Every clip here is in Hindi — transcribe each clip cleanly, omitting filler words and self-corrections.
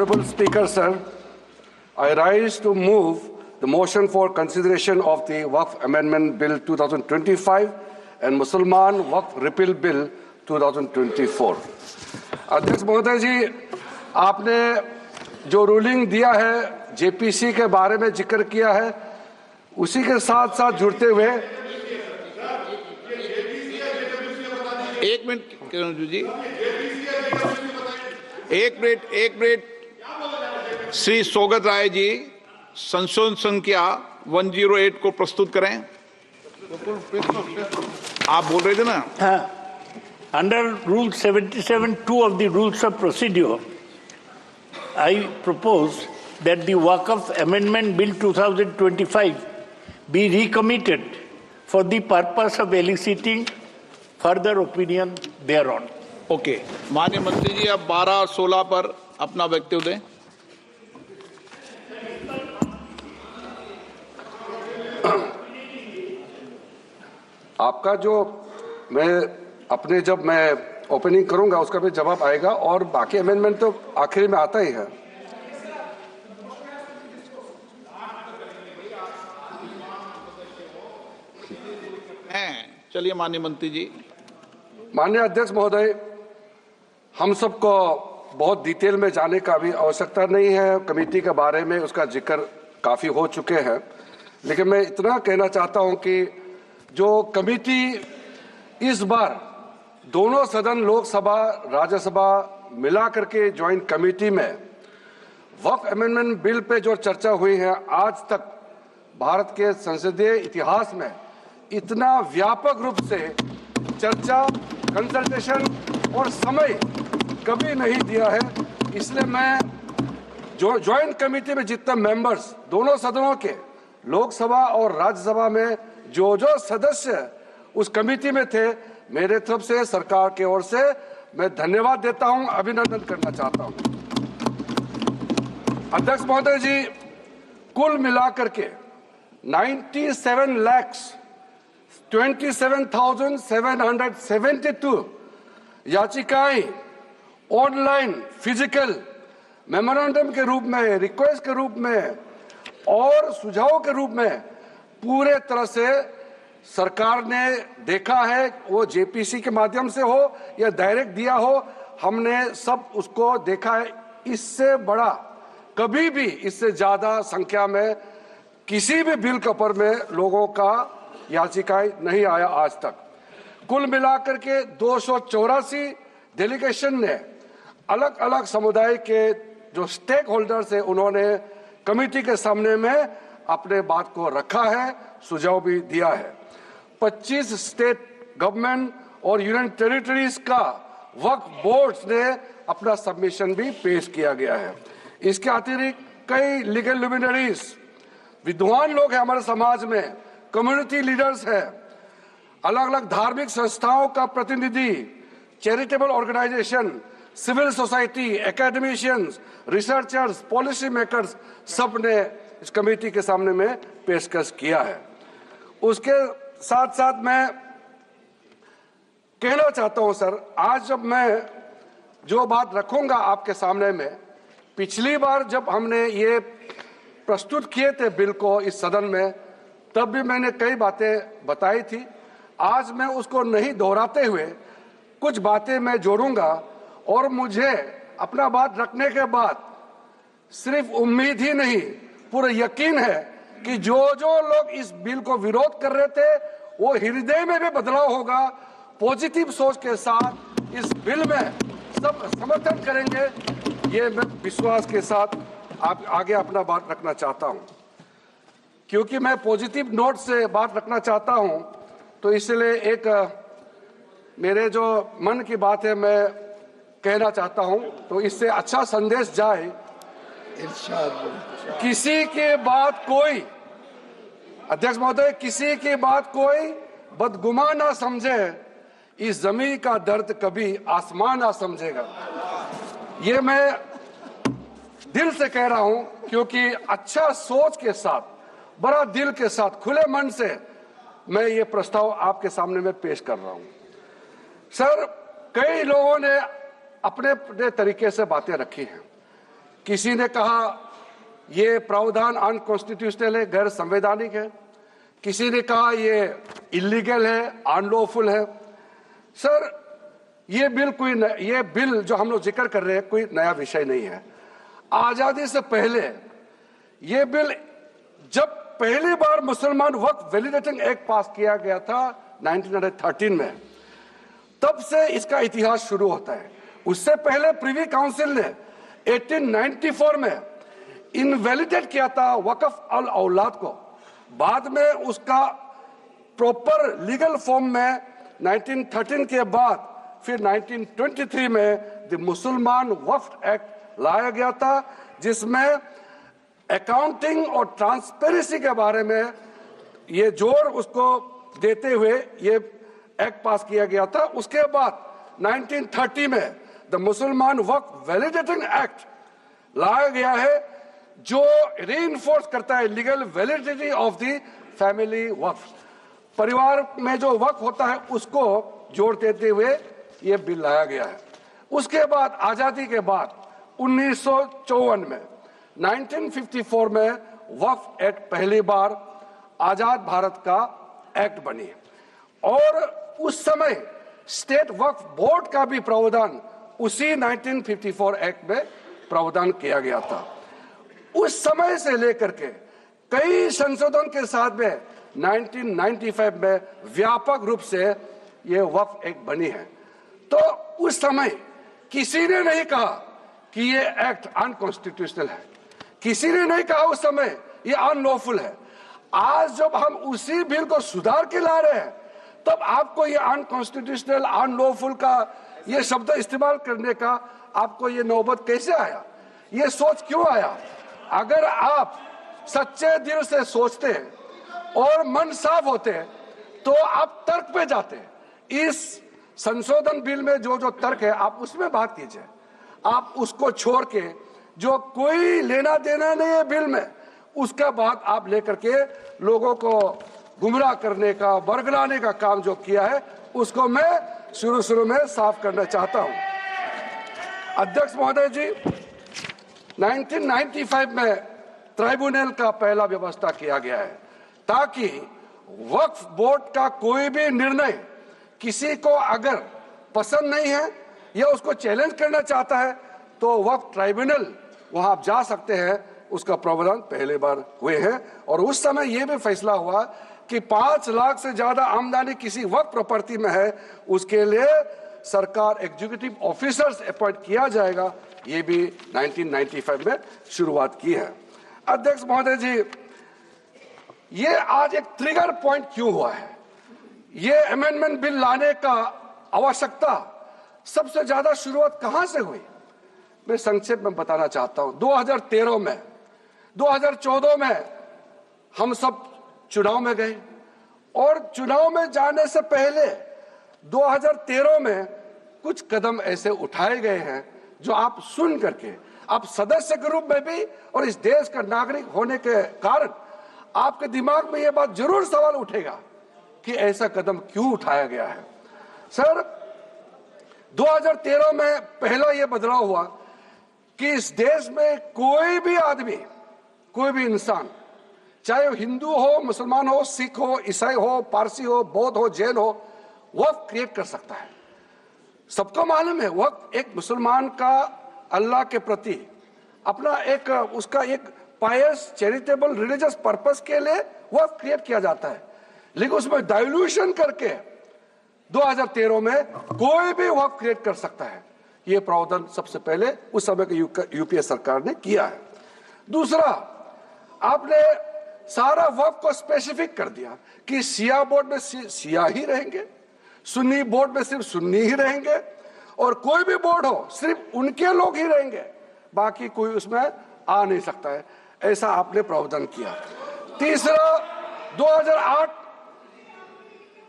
Honorable Speaker, sir, I rise to move the motion for consideration of the Waqf Amendment Bill 2025 and Mussalman Waqf Repeal Bill 2024. अध्यक्ष महोदय जी, आपने जो रूलिंग दिया है जेपीसी के बारे में जिक्र किया है, उसी के साथ साथ जुड़ते हुए एक मिनट जी, एक मिनट श्री सोगत राय जी संशोधन संख्या 108 को प्रस्तुत करें। आप बोल रहे थे ना? हाँ। Under Rule 77(2) of the Rules of Procedure, I propose that the Waqf Amendment Bill 2025 be recommitted for the purpose of eliciting further opinion thereon. Okay, माननीय मंत्री जी अब 12 और 16 पर अपना वक्तव्य दें। आपका जो जब मैं ओपनिंग करूंगा उसका भी जवाब आएगा और बाकी अमेंडमेंट तो आखिरी में आता ही है। चलिए माननीय मंत्री जी। माननीय अध्यक्ष महोदय, हम सबको बहुत डिटेल में जाने का भी आवश्यकता नहीं है। कमेटी के बारे में उसका जिक्र काफ़ी हो चुके हैं, लेकिन मैं इतना कहना चाहता हूं कि जो कमेटी इस बार दोनों सदन लोकसभा राज्यसभा मिला करके ज्वाइंट कमेटी में वक्फ अमेंडमेंट बिल पे जो चर्चा हुई है, आज तक भारत के संसदीय इतिहास में इतना व्यापक रूप से चर्चा, कंसल्टेशन और समय कभी नहीं दिया है। इसलिए मैं जो ज्वाइंट कमेटी में जितने मेंबर्स दोनों सदनों के लोकसभा और राज्यसभा में जो सदस्य उस कमेटी में थे, मेरे तरफ से सरकार की ओर से मैं धन्यवाद देता हूं, अभिनंदन करना चाहता हूं। अध्यक्ष महोदय जी, कुल मिलाकर के 97,27,772 याचिकाएं ऑनलाइन, फिजिकल, मेमोरेंडम के रूप में, रिक्वेस्ट के रूप में और सुझाव के रूप में पूरे तरह से सरकार ने देखा है। वो जेपीसी के माध्यम से हो या डायरेक्ट दिया हो, हमने सब उसको देखा है। इससे बड़ा कभी भी, इससे ज्यादा संख्या में किसी भी बिल के ऊपर में लोगों का याचिकाएं नहीं आया आज तक। कुल मिलाकर के 284 डेलीगेशन ने अलग अलग समुदाय के जो स्टेक होल्डर्स है, उन्होंने कमेटी के सामने में अपने बात को रखा है, सुझाव भी दिया है। 25 स्टेट गवर्नमेंट और यूनियन टेरिटरीज का वक्फ बोर्ड्स ने अपना सबमिशन भी पेश किया गया है। इसके अतिरिक्त कई लीगल लुमिनरीज, विद्वान लोग हैं हमारे समाज में, कम्युनिटी लीडर्स हैं, अलग अलग धार्मिक संस्थाओं का प्रतिनिधि, charitable organisation, civil society, academicians, researchers, policy makers, सब ने इस कमेटी के सामने में पेशकश किया है। उसके साथ साथ मैं कहना चाहता हूं सर, आज जब मैं जो बात रखूंगा आपके सामने में, पिछली बार जब हमने ये प्रस्तुत किए थे बिल को इस सदन में, तब भी मैंने कई बातें बताई थी। आज मैं उसको नहीं दोहराते हुए कुछ बातें मैं जोड़ूंगा और मुझे अपना बात रखने के बाद सिर्फ उम्मीद ही नहीं, पूरा यकीन है कि जो लोग इस बिल को विरोध कर रहे थे, वो हृदय में भी बदलाव होगा। पॉजिटिव सोच के साथ इस बिल में सब समर्थन करेंगे, ये मैं विश्वास के साथ आप आगे अपना बात रखना चाहता हूं। क्योंकि मैं पॉजिटिव नोट से बात रखना चाहता हूं, तो इसलिए एक मेरे जो मन की बात है मैं कहना चाहता हूं, तो इससे अच्छा संदेश जाए। किसी की बात कोई, अध्यक्ष महोदय, किसी की बात कोई बदगुमा ना समझे, इस जमीन का दर्द कभी आसमान ना समझेगा। ये मैं दिल से कह रहा हूं, क्योंकि अच्छा सोच के साथ, बड़ा दिल के साथ, खुले मन से मैं ये प्रस्ताव आपके सामने में पेश कर रहा हूं। सर, कई लोगों ने अपने अपने तरीके से बातें रखी हैं। किसी ने कहा ये प्रावधान अनकॉन्स्टिट्यूशनल है, गैर संवैधानिक है। किसी ने कहा ये इलीगल है, अनलॉफुल है। सर, ये बिल जो हम लोग जिक्र कर रहे हैं कोई नया विषय नहीं है। आजादी से पहले ये बिल जब पहली बार मुसलमान वक्फ वैलिडेटिंग एक्ट पास किया गया था 1913 में, तब से इसका इतिहास शुरू होता है। उससे पहले प्रिवी काउंसिल ने 1894 में इनवैलिडेट किया था वक्फ अल औलाद को। बाद में उसका प्रॉपर लीगल फॉर्म में 1913 के बाद फिर 1923 में द मुसलमान वक्फ एक्ट लाया गया था, जिसमें अकाउंटिंग और ट्रांसपेरेंसी के बारे में ये जोर उसको देते हुए ये एक्ट पास किया गया था। उसके बाद 1930 में द मुसलमान वक्फ वैलिडेटिंग एक्ट लाया गया है, जो रीइंफोर्स करता है legal validity of the family वक्फ। परिवार में जो वक्फ होता है उसको जोड़ देते हुए ये बिल लाया गया है। उसके बाद आजादी के बाद 1954 में 1954 में वक्फ एक्ट पहली बार आजाद भारत का एक्ट बनी और उस समय स्टेट वक्फ बोर्ड का भी प्रावधान उसी 1954 एक्ट में प्रावधान किया गया था। उस समय से लेकर के कई संशोधन के साथ में 1995 में व्यापक रूप से ये वक्फ एक्ट बनी है। तो उस समय किसी ने नहीं कहा कि ये एक्ट अनकॉन्स्टिट्यूशनल है, किसी ने नहीं कहा उस समय ये अनलॉफुल है। आज जब हम उसी बिल को सुधार के ला रहे हैं, तब आपको ये अनकॉन्स्टिट्यूशनल अनलॉफुल का ये शब्द इस्तेमाल करने का आपको ये नौबत कैसे आया, ये सोच क्यों आया? अगर आप सच्चे दिल से सोचते और मन साफ होते तो आप तर्क पे जाते। इस संशोधन बिल में जो जो तर्क है आप उसमें बात कीजिए। आप उसको छोड़ के जो कोई लेना देना नहीं है बिल में, उसका बात आप लेकर के लोगों को गुमराह करने का, बरगलाने का काम जो किया है, उसको मैं शुरू में साफ करना चाहता हूं। अध्यक्ष महोदय जी, 1995 में ट्राइब्यूनल का पहला व्यवस्था किया गया है ताकि वक्फ बोर्ड का कोई भी निर्णय किसी को अगर पसंद नहीं है या उसको चैलेंज करना चाहता है तो वक्फ ट्राइब्यूनल वहां आप जा सकते हैं। उसका प्रावधान पहले बार हुए हैं और उस समय यह भी फैसला हुआ कि 5 लाख से ज्यादा आमदनी किसी वक्फ प्रॉपर्टी में है, उसके लिए सरकार एग्जीक्यूटिव ऑफिसर्स अपॉइंट किया जाएगा। ये भी 1995 में शुरुआत की है। अध्यक्ष महोदय जी, ये आज एक ट्रिगर पॉइंट क्यों हुआ है? ये अमेंडमेंट बिल लाने का आवश्यकता सबसे ज्यादा शुरुआत कहां से हुई? मैं संक्षेप में बताना चाहता हूं। 2013 में, 2014 में हम सब चुनाव में गए और चुनाव में जाने से पहले 2013 में कुछ कदम ऐसे उठाए गए हैं जो आप सुन करके, आप सदस्य के रूप में भी और इस देश का नागरिक होने के कारण आपके दिमाग में यह बात जरूर सवाल उठेगा कि ऐसा कदम क्यों उठाया गया है। सर, 2013 में पहला यह बदलाव हुआ कि इस देश में कोई भी आदमी, कोई भी इंसान, चाहे वो हिंदू हो, मुसलमान हो, सिख हो, ईसाई हो, पारसी हो, बौद्ध हो, जैन हो, वक्फ क्रिएट कर सकता है। सबको मालूम है वक्फ एक मुसलमान का अल्लाह के प्रति अपना एक उसका एक पायस चैरिटेबल रिलीजियस पर्पस के लिए वक्फ क्रिएट किया जाता है, लेकिन उसमें डाइल्यूशन करके 2013 में कोई भी वक्फ क्रिएट कर सकता है। यह प्रावधान सबसे पहले उस समय की यूपीए सरकार ने किया है। दूसरा, आपने सारा वक्फ को स्पेसिफिक कर दिया कि शिया बोर्ड में शिया ही रहेंगे, सुन्नी बोर्ड में सिर्फ सुन्नी ही रहेंगे और कोई भी बोर्ड हो सिर्फ उनके लोग ही रहेंगे, बाकी कोई उसमें आ नहीं सकता है। ऐसा आपने प्रावधान किया। तीसरा, 2008,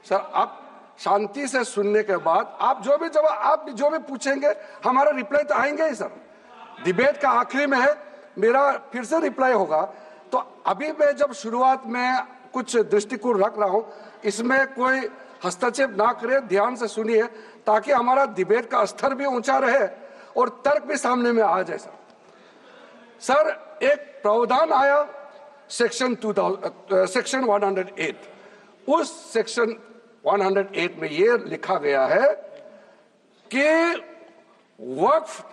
सर आप शांति से सुनने के बाद आप जो भी पूछेंगे हमारा रिप्लाई तो आएंगे ही सर। डिबेट का आखिरी में है, मेरा फिर से रिप्लाई होगा। तो अभी मैं जब शुरुआत में कुछ दृष्टिकोण रख रहा हूं, इसमें कोई हस्तक्षेप ना करे, ध्यान से सुनिए ताकि हमारा डिबेट का स्तर भी ऊंचा रहे और तर्क भी सामने में आ जाए। सर, सर एक प्रावधान आया सेक्शन 108, उस सेक्शन 108 में ये लिखा गया है कि वक्फ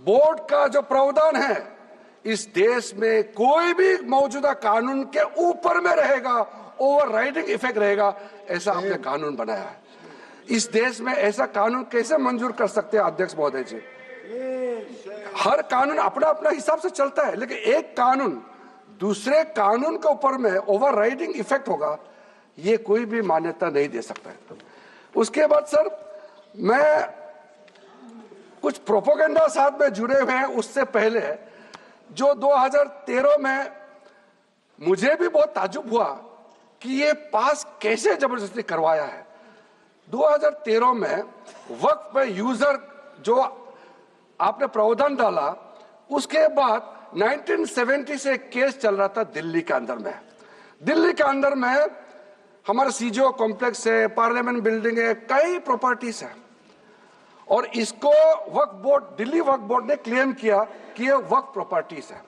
बोर्ड का जो प्रावधान है इस देश में कोई भी मौजूदा कानून के ऊपर में रहेगा, ओवरराइडिंग इफेक्ट रहेगा, ऐसा आपने कानून बनाया है। इस देश में ऐसा कानून कैसे मंजूर कर सकते हैं अध्यक्ष महोदय जी? हर कानून अपना अपना हिसाब से चलता है, लेकिन एक कानून दूसरे कानून के ऊपर में ओवरराइडिंग इफेक्ट होगा, ये कोई भी मान्यता नहीं दे सकता है। उसके बाद सर मैं कुछ प्रोपोगेंडा साथ में जुड़े हुए हैं। उससे पहले जो 2013 में मुझे भी बहुत ताज्जुब हुआ कि ये पास कैसे जबरदस्ती करवाया है। 2013 में वक्फ पे यूजर जो आपने प्रावधान डाला, उसके बाद 1970 से केस चल रहा था दिल्ली के अंदर में। दिल्ली के अंदर में हमारा सीजीओ कॉम्प्लेक्स है, पार्लियामेंट बिल्डिंग है, कई प्रॉपर्टीज है, और इसको वक्फ बोर्ड, दिल्ली वक्फ बोर्ड ने क्लेम किया कि ये वक्फ प्रॉपर्टीज है।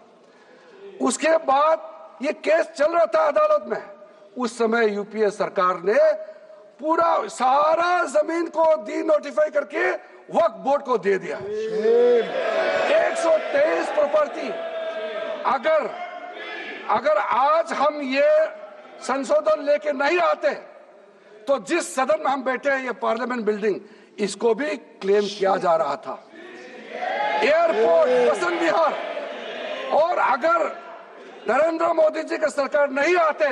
उसके बाद ये केस चल रहा था अदालत में। उस समय यूपीए सरकार ने पूरा सारा जमीन को डी नोटिफाई करके वक्फ बोर्ड को दे दिया। 123 प्रॉपर्टी। अगर आज हम ये संशोधन लेके नहीं आते तो जिस सदन में हम बैठे हैं, ये पार्लियामेंट बिल्डिंग, इसको भी क्लेम किया जा रहा था। एयरपोर्ट, बसंत विहार, और अगर नरेंद्र मोदी जी का सरकार नहीं आते,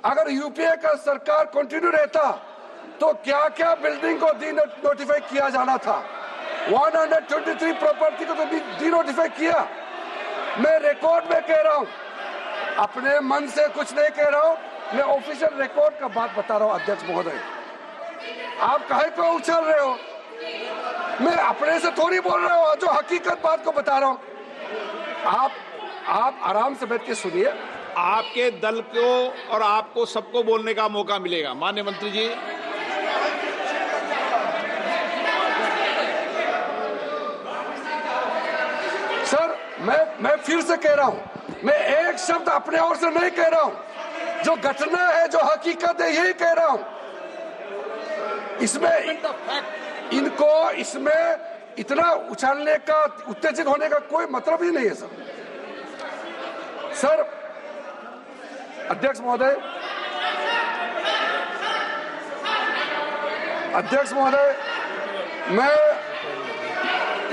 अगर यूपीए का सरकार कंटिन्यू रहता, तो क्या क्या बिल्डिंग को डी नोटिफाई किया जाना था। 123 प्रॉपर्टी को तो डी नोटिफाई किया। मैं रिकॉर्ड में कह रहा हूं, अपने मन से कुछ नहीं कह रहा हूं, मैं ऑफिशियल रिकॉर्ड का बात बता रहा हूं। अध्यक्ष महोदय, आप काहे को उछल रहे हो? मैं अपने से थोड़ी बोल रहा हूं, जो हकीकत बात को बता रहा हूं। आप आराम से बैठ के सुनिए। आपके दल को और आपको सबको बोलने का मौका मिलेगा। माननीय मंत्री जी, सर मैं फिर से कह रहा हूं, मैं एक शब्द अपने ओर से नहीं कह रहा हूं। जो घटना है, जो हकीकत है, यही कह रहा हूं। इनको इसमें इतना उछालने का, उत्तेजित होने का कोई मतलब ही नहीं है सर। अध्यक्ष महोदय,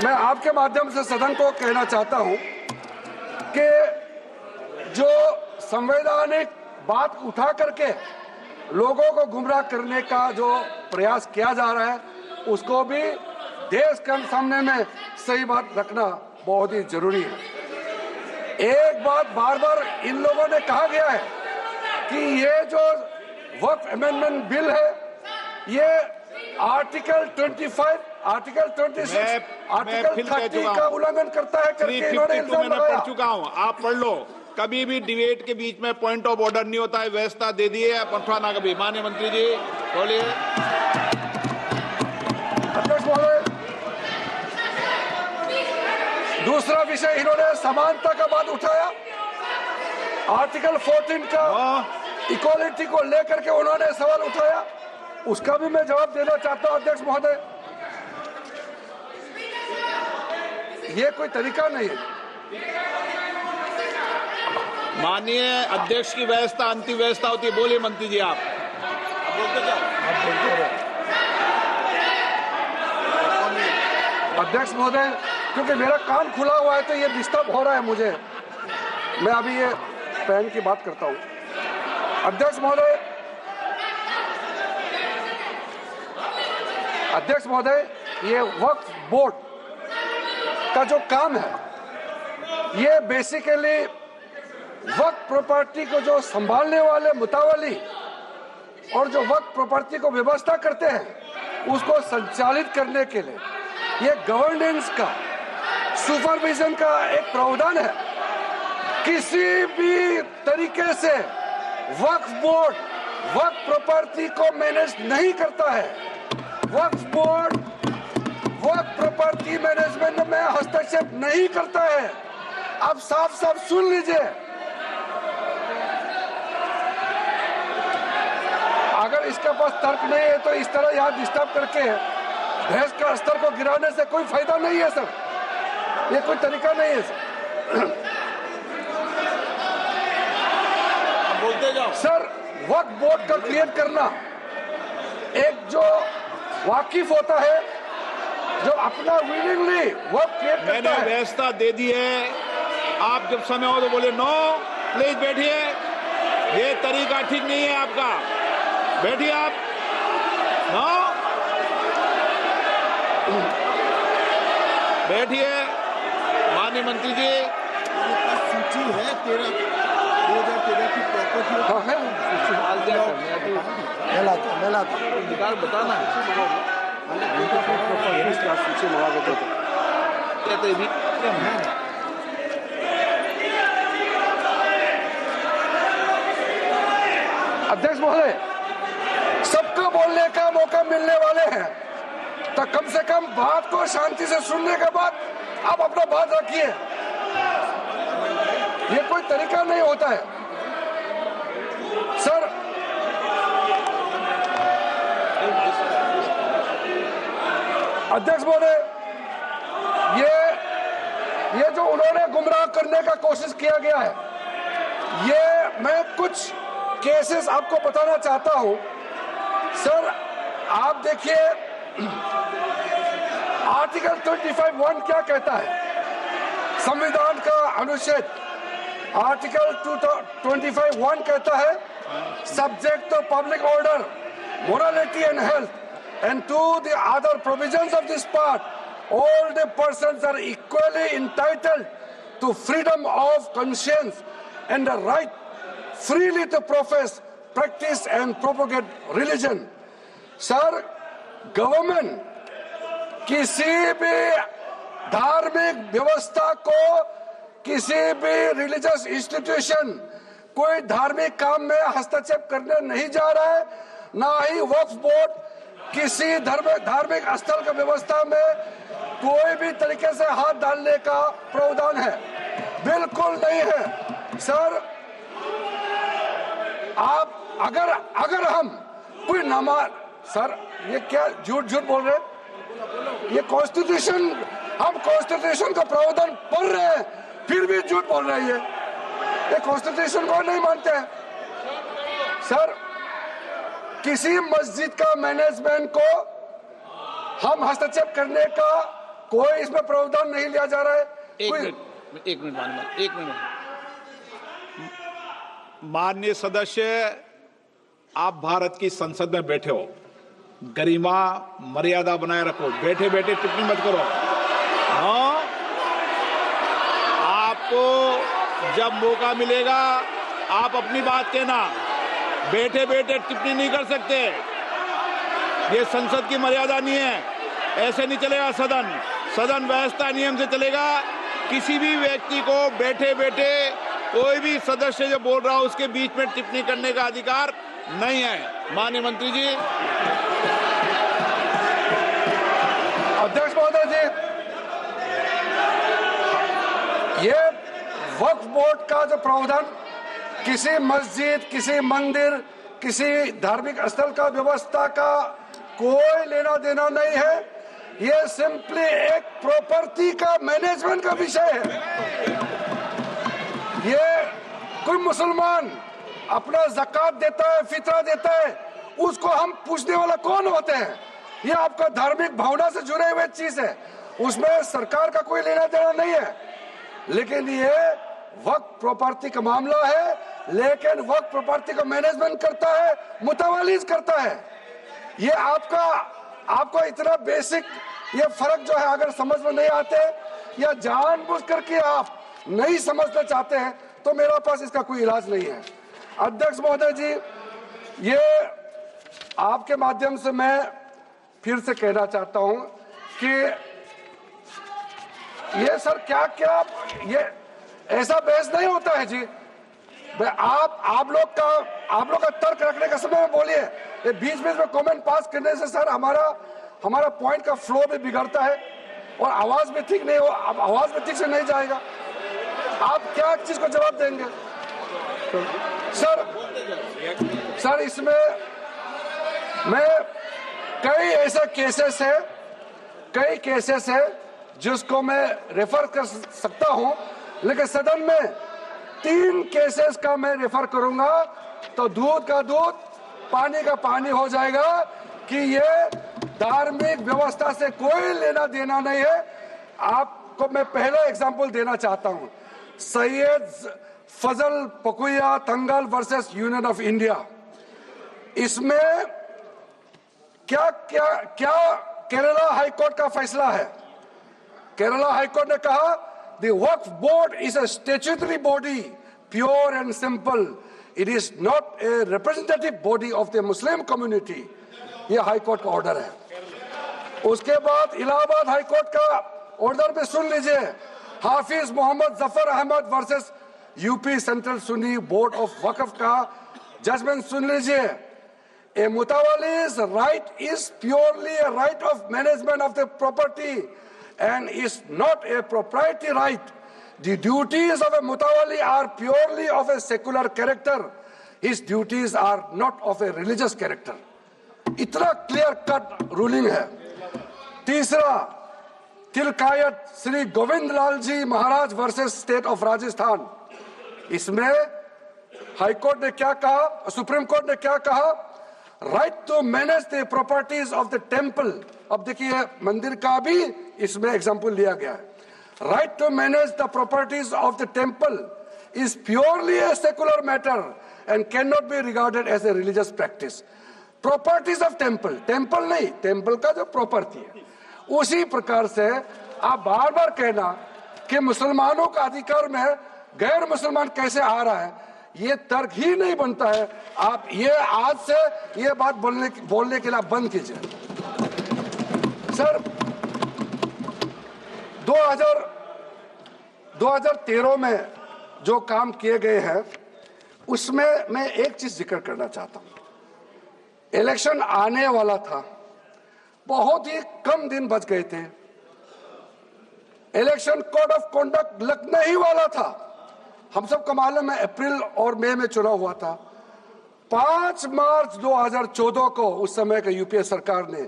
मैं आपके माध्यम से सदन को कहना चाहता हूं कि जो संवैधानिक बात उठा करके लोगों को गुमराह करने का जो प्रयास किया जा रहा है, उसको भी देश के सामने में सही बात रखना बहुत ही जरूरी है। एक बात बार बार इन लोगों ने कहा गया है कि ये जो वक्फ अमेंडमेंट बिल है, ये आर्टिकल 25, आर्टिकल 26, आर्टिकल 30 का उल्लंघन करता है करके इन्होंने इल्जाम लगाया। पढ़ चुका हूं, आप पढ़ लो। कभी भी डिबेट के बीच में पॉइंट ऑफ ऑर्डर नहीं होता है, व्यवस्था दे दी है, पठवाना कभी। माननीय मंत्री जी बोलिए। अध्यक्ष महोदय, दूसरा विषय इन्होंने समानता का बात उठाया। आर्टिकल 14 का इक्वालिटी को लेकर के उन्होंने सवाल उठाया, उसका भी मैं जवाब देना चाहता हूं। अध्यक्ष महोदय, ये कोई तरीका नहीं है। माननीय अध्यक्ष की व्यवस्था अंतिम व्यवस्था होती है। बोलिए मंत्री जी, आप बोलते जाओ। अध्यक्ष महोदय, क्योंकि मेरा कान खुला हुआ है तो ये डिस्टर्ब हो रहा है मुझे। मैं अभी ये पेन की बात करता हूं। अध्यक्ष महोदय, ये वक्फ बोर्ड का जो काम है, ये बेसिकली वक्फ प्रॉपर्टी को जो संभालने वाले मुतावली और जो वक्फ प्रॉपर्टी को व्यवस्था करते हैं, उसको संचालित करने के लिए ये गवर्नेंस का, सुपरविजन का एक प्रावधान है। किसी भी तरीके से वक्फ बोर्ड वक्फ प्रॉपर्टी को मैनेज नहीं करता है। वक्फ बोर्ड वक्फ प्रॉपर्टी मैनेजमेंट में हस्तक्षेप नहीं करता है। आप साफ साफ सुन लीजिए। अगर इसके पास तर्क नहीं है तो इस तरह यहाँ डिस्टर्ब करके बहस का स्तर को गिराने से कोई फायदा नहीं है सर, ये कोई तरीका नहीं है सर। बोलते जाओ सर, वक्फ बोर्ड का क्रिएट करना एक जो वाकिफ होता है, जो अपना विलिंगली वक्फ क्रिएट करता मैंने है। व्यवस्था दे दी है, आप जब समय हो तो बोले नो, प्लीज बैठिए, ये तरीका ठीक नहीं है आपका, बैठिए आप। नो, बैठिए। माननीय मंत्री जी, सूची है 2013 की प्रॉपर्टी। हाँ है मैं लाता निकाल बताना सूची मंगा देते थे। कहते भी अध्यक्ष महोदय, सबको बोलने का मौका मिलने वाले हैं, तो कम से कम बात को शांति से सुनने के बाद आप अपना बात रखिए। ये कोई तरीका नहीं होता है सर। अध्यक्ष महोदय, ये जो उन्होंने गुमराह करने का कोशिश किया गया है, ये मैं कुछ केसेस आपको बताना चाहता हूं सर। आप देखिए आर्टिकल 25(1) क्या कहता है, संविधान का अनुच्छेद आर्टिकल 25(1) कहता है, subject to public order, morality and health, and to the other provisions of this part, all the persons are equally entitled to freedom of conscience and the right freely to profess, practice and propagate religion. Sir, government किसी भी धार्मिक व्यवस्था को, किसी भी रिलीजियस इंस्टीट्यूशन, कोई धार्मिक काम में हस्तक्षेप करने नहीं जा रहा है, ना ही वक्फ बोर्ड किसी धार्मिक स्थल का व्यवस्था में कोई भी तरीके से हाथ डालने का प्रावधान है, बिल्कुल नहीं है सर। आप अगर हम कोई नमाज, सर ये क्या झूठ बोल रहे हैं, ये कॉन्स्टिट्यूशन, हम कॉन्स्टिट्यूशन का प्रावधान पढ़ रहे हैं फिर भी झूठ बोल रहे हैं, ये कॉन्स्टिट्यूशन को नहीं मानते हैं सर। किसी मस्जिद का मैनेजमेंट को हम हस्तक्षेप करने का कोई इसमें प्रावधान नहीं लिया जा रहा है। एक मिनट माननीय सदस्य, आप भारत की संसद में बैठे हो, गरिमा मर्यादा बनाए रखो, बैठे बैठे टिप्पणी मत करो। हाँ, आपको जब मौका मिलेगा आप अपनी बात कहना, बैठे बैठे टिप्पणी नहीं कर सकते, ये संसद की मर्यादा नहीं है, ऐसे नहीं चलेगा सदन। सदन व्यवस्था नियम से चलेगा। किसी भी व्यक्ति को बैठे बैठे कोई भी सदस्य जो बोल रहा हो उसके बीच में टिप्पणी करने का अधिकार नहीं है। माननीय मंत्री जी। अध्यक्ष महोदय जी, ये वक्फ बोर्ड का जो प्रावधान किसी मस्जिद, किसी मंदिर, किसी धार्मिक स्थल का व्यवस्था का कोई लेना देना नहीं है, ये सिंपली एक प्रॉपर्टी का मैनेजमेंट का विषय है। ये कोई मुसलमान अपना ज़कात देता है, फितरा देता है, उसको हम पूछने वाला कौन होते हैं? ये आपका धार्मिक भावना से जुड़े हुए चीज है, उसमें सरकार का कोई लेना देना नहीं है। लेकिन ये वक्फ प्रॉपर्टी का मामला है, लेकिन वक्फ प्रॉपर्टी का मैनेजमेंट करता है, मुतवल्लिज करता है। ये आपको इतना बेसिक ये फर्क जो है अगर समझ में नहीं आते या जानबूझ करके आप नहीं समझना चाहते हैं तो मेरा पास इसका कोई इलाज नहीं है। अध्यक्ष महोदय जी, ये आपके माध्यम से मैं फिर से कहना चाहता हूं कि ये सर क्या ये ऐसा बहस नहीं होता है जी। आप लोग का तर्क रखने का समय में बोलिए, ये बीच में कमेंट पास करने से सर हमारा पॉइंट का फ्लो भी बिगड़ता है और आवाज भी ठीक नहीं हो, अब आवाज भी ठीक से नहीं जाएगा। आप क्या चीज को जवाब देंगे? सर इसमें मैं कई ऐसे केसेस है जिसको मैं रेफर कर सकता हूं, लेकिन सदन में 3 केसेस का मैं रेफर करूंगा तो दूध का दूध पानी का पानी हो जाएगा कि ये धार्मिक व्यवस्था से कोई लेना देना नहीं है। आपको मैं पहला एग्जांपल देना चाहता हूं, सैयद फजल पकुया तंगल वर्सेस यूनियन ऑफ इंडिया। इसमें क्या केरला हाईकोर्ट का फैसला है। केरला हाईकोर्ट ने कहा the Waqf board is a statutory body, pure and simple, it is not a representative body of the Muslim community. यह हाईकोर्ट का ऑर्डर है। उसके बाद इलाहाबाद हाईकोर्ट का ऑर्डर भी सुन लीजिए, Hafiz Mohammad Zafar Ahmad versus UP central Sunni board of Waqf का जजमेंट सुन लीजिए। A mutawalli's right is purely a right of management of the property and is not a proprietary right. The duties of a mutawalli are purely of a secular character. His duties are not of a religious character. इतना क्लियर कट रूलिंग है। तीसरा, तिलकायत श्री गोविंद लाल जी महाराज वर्सेस स्टेट ऑफ राजस्थान। इसमें हाईकोर्ट ने क्या कहा, सुप्रीम कोर्ट ने क्या कहा, right to manage the properties of the temple. अब देखिए मंदिर का भी इसमें एग्जांपल लिया गया है। Right to manage the properties of the temple is purely a secular matter and can not be regarded as a religious practice. Properties of temple, temple नहीं, टेम्पल का जो प्रॉपर्टी है। उसी प्रकार से आप बार बार कहना कि मुसलमानों का अधिकार में गैर मुसलमान कैसे आ रहा है, ये तर्क ही नहीं बनता है। आप ये आज से ये बात बोलने के लिए बंद कीजिए। सर 2013 में जो काम किए गए हैं उसमें मैं एक चीज जिक्र करना चाहता हूं। इलेक्शन आने वाला था, बहुत ही कम दिन बच गए थे, इलेक्शन कोड ऑफ कॉन्डक्ट लगने ही वाला था। हम सबको मालूम है अप्रैल और मई में चुनाव हुआ था। 5 मार्च 2014 को उस समय के यूपीए सरकार ने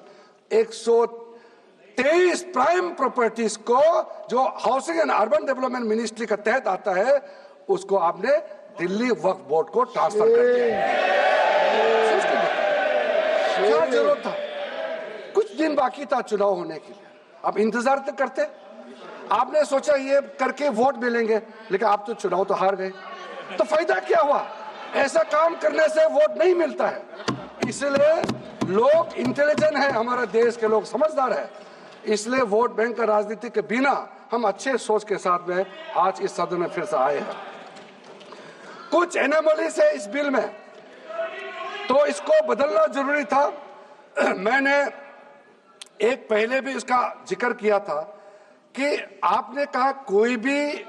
123 प्राइम प्रॉपर्टीज को जो housing and urban development ministry के तहत आता है उसको आपने दिल्ली वक्फ बोर्ड को ट्रांसफर कर दिया। क्या जरूरत था? कुछ दिन बाकी था चुनाव होने के लिए, आप इंतजार तो करते। आपने सोचा ये करके वोट मिलेंगे, लेकिन आप तो चुनाव तो हार गए, तो फायदा क्या हुआ? ऐसा काम करने से वोट नहीं मिलता है। इसलिए लोग इंटेलिजेंट हैं, हमारे देश के लोग समझदार हैं, इसलिए वोट बैंक का राजनीति के बिना हम अच्छे सोच के साथ में आज इस सदन में फिर से आए हैं। कुछ एनोमलीज है इस बिल में, तो इसको बदलना जरूरी था। मैंने एक पहले भी इसका जिक्र किया था कि आपने कहा कोई भी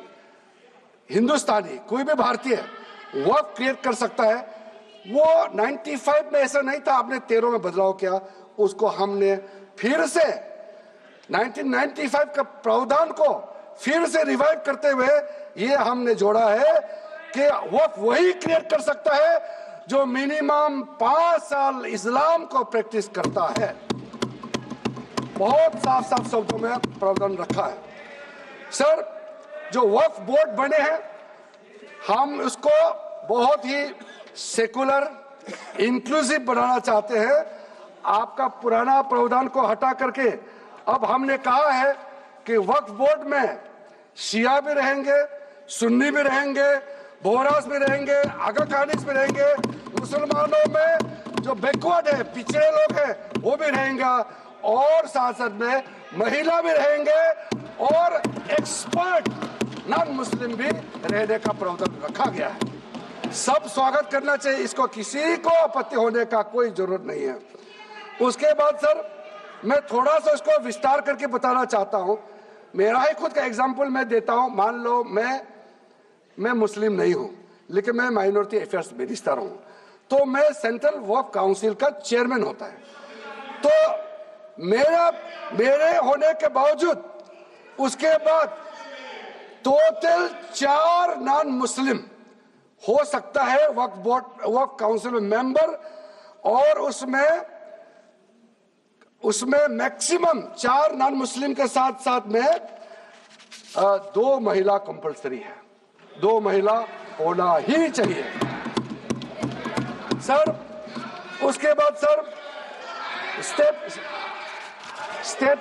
हिंदुस्तानी, कोई भी भारतीय वक्फ क्रिएट कर सकता है। वो 95 में ऐसा नहीं था, आपने 13 में बदलाव किया, उसको हमने फिर से 1995 का प्रावधान को फिर से रिवाइव करते हुए ये हमने जोड़ा है कि वक्फ वही क्रिएट कर सकता है जो मिनिमम 5 साल इस्लाम को प्रैक्टिस करता है। बहुत साफ साफ शब्दों में प्रावधान रखा है। सर, जो वक्फ बोर्ड बने हैं हम उसको बहुत ही सेकुलर इंक्लूसिव बनाना चाहते हैं। आपका पुराना प्रावधान को हटा करके अब हमने कहा है कि वक्फ बोर्ड में शिया भी रहेंगे, सुन्नी भी रहेंगे, बोहरास भी रहेंगे, आगा खानिस भी रहेंगे, मुसलमानों में जो बैकवर्ड है, पिछड़े लोग हैं वो भी रहेंगे, और साथ साथ में महिला भी रहेंगे और एक्सपर्ट नॉन मुस्लिम भी रहने का प्रावधान रखा गया है। सब स्वागत करना चाहिए, इसको किसी को आपत्ति होने का कोई जरूरत नहीं है। उसके बाद सर मैं थोड़ा सा इसको विस्तार करके बताना चाहता हूं। मेरा ही खुद का एग्जाम्पल मैं देता हूं। मान लो मैं मुस्लिम नहीं हूं, लेकिन मैं माइनॉरिटी अफेयर्स मिनिस्टर हूं, तो मैं सेंट्रल वक्फ काउंसिल का चेयरमैन होता है। तो मेरे होने के बावजूद उसके बाद टोटल 4 नॉन मुस्लिम हो सकता है वक्फ काउंसिल में मेंबर, और उसमें मैक्सिमम 4 नॉन मुस्लिम के साथ साथ में 2 महिला कंपलसरी है। 2 महिला होना ही चाहिए सर। उसके बाद सर स्टेट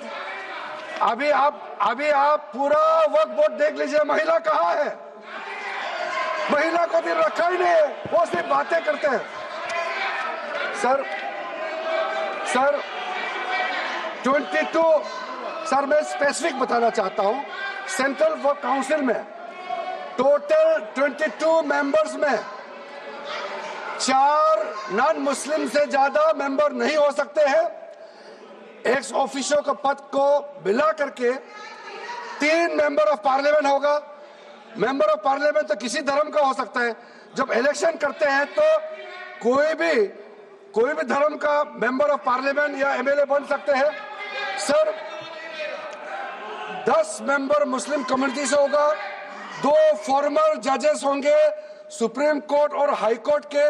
अभी आप पूरा वक्फ बोर्ड देख लीजिए, महिला कहाँ है? महिला को भी रखा ही नहीं है, वो सिर्फ बातें करते हैं सर। 22 सर मैं स्पेसिफिक बताना चाहता हूं, सेंट्रल वक्फ काउंसिल में टोटल 22 मेंबर्स में 4 नॉन मुस्लिम से ज्यादा मेंबर नहीं हो सकते हैं। एक्स ऑफिशियो के पद को मिला करके 3 मेंबर ऑफ पार्लियामेंट होगा। मेंबर ऑफ पार्लियामेंट तो किसी धर्म का हो सकता है। जब इलेक्शन करते हैं तो कोई भी धर्म का मेंबर ऑफ पार्लियामेंट या एमएलए बन सकते हैं सर। 10 मेंबर मुस्लिम कम्युनिटी से होगा, 2 फॉर्मर जजेस होंगे सुप्रीम कोर्ट और हाई कोर्ट के,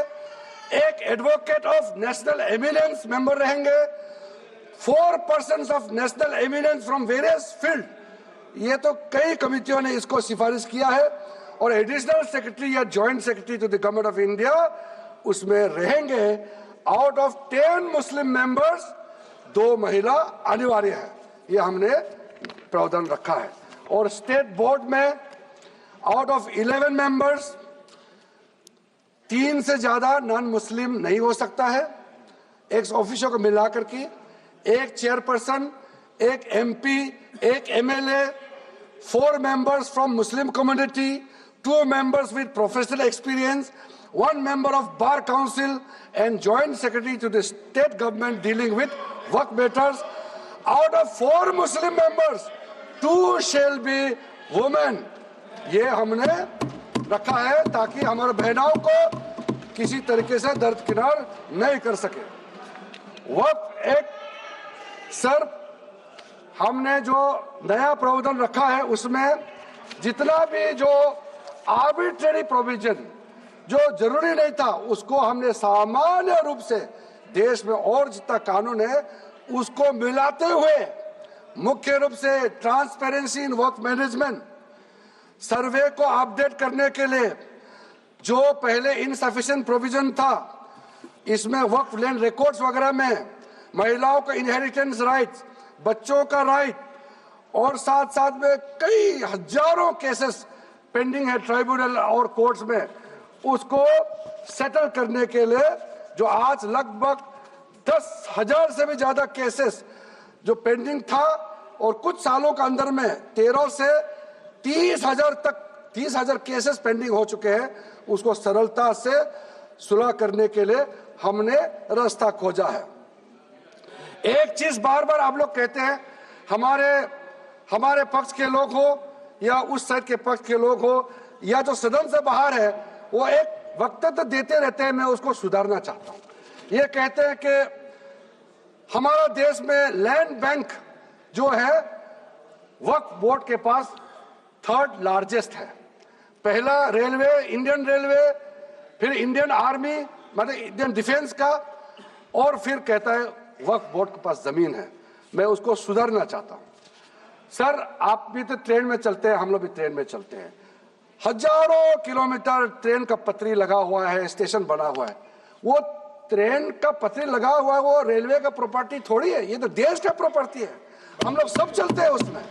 1 advocate of national eminence member रहेंगे, 4 persons of national eminence from various field. ये तो कई कमिटियों ने इसको सिफारिश किया है, और एडिशनल सेक्रेटरी या joint secretary to the government of India उसमें रहेंगे। आउट ऑफ 10 मुस्लिम मेंबर्स 2 महिला अनिवार्य है, ये हमने प्रावधान रखा है। और स्टेट बोर्ड में आउट ऑफ 11 मेंबर्स 3 से ज्यादा नॉन मुस्लिम नहीं हो सकता है। एक्स ऑफिशियो को मिलाकर के 1 chairperson, 1 MP, 1 MLA, 4 members from Muslim community, 2 members with professional experience, 1 member of Bar Council and Joint Secretary to the state government dealing with work matters. Out of 4 Muslim members, 2 shall be women. ये हमने रखा है ताकि हमारे बहनों को किसी तरीके से दरकिनार नहीं कर सके। वक्फ एक्ट सर हमने जो नया प्रावधान रखा है उसमें जितना भी जो आर्बिट्रेरी प्रोविजन जो जरूरी नहीं था उसको हमने सामान्य रूप से देश में और जितना कानून है उसको मिलाते हुए मुख्य रूप से ट्रांसपेरेंसी इन वक्फ मैनेजमेंट, सर्वे को अपडेट करने के लिए जो पहले इनसफिशिएंट प्रोविजन था इसमें वक्फ लैंड रिकॉर्ड्स वगैरह में महिलाओं का इनहेरिटेंस राइट्स, बच्चों का राइट, और साथ साथ में कई हजारों केसेस पेंडिंग है ट्राइब्यूनल और कोर्ट्स में, उसको सेटल करने के लिए जो आज लगभग 10,000 से भी ज्यादा केसेस जो पेंडिंग था और कुछ सालों के अंदर में 13 से 30,000 तक 30,000 केसेस पेंडिंग हो चुके हैं, उसको सरलता से सुलह करने के लिए हमने रास्ता खोजा है। एक चीज बार बार आप लोग कहते हैं हमारे पक्ष के लोग हो या उस साइड के पक्ष के लोग हो या जो सदन से बाहर है वो एक वक्तव्य देते रहते हैं, मैं उसको सुधारना चाहता हूं। ये कहते हैं कि हमारा देश में लैंड बैंक जो है वक्फ बोर्ड के पास 3rd लार्जेस्ट है। पहला रेलवे, इंडियन रेलवे, फिर इंडियन आर्मी मतलब इंडियन डिफेंस का, और फिर कहता है वक्फ बोर्ड के पास जमीन है। मैं उसको सुधारना चाहता हूं। सर आप भी तो ट्रेन में चलते हैं, हम लोग भी ट्रेन में चलते हैं, हजारों किलोमीटर ट्रेन का पटरी लगा हुआ है, स्टेशन बना हुआ है। वो ट्रेन का पटरी लगा हुआ है वो रेलवे का प्रॉपर्टी थोड़ी है, ये तो देश का प्रॉपर्टी है, हम लोग सब चलते हैं उसमें।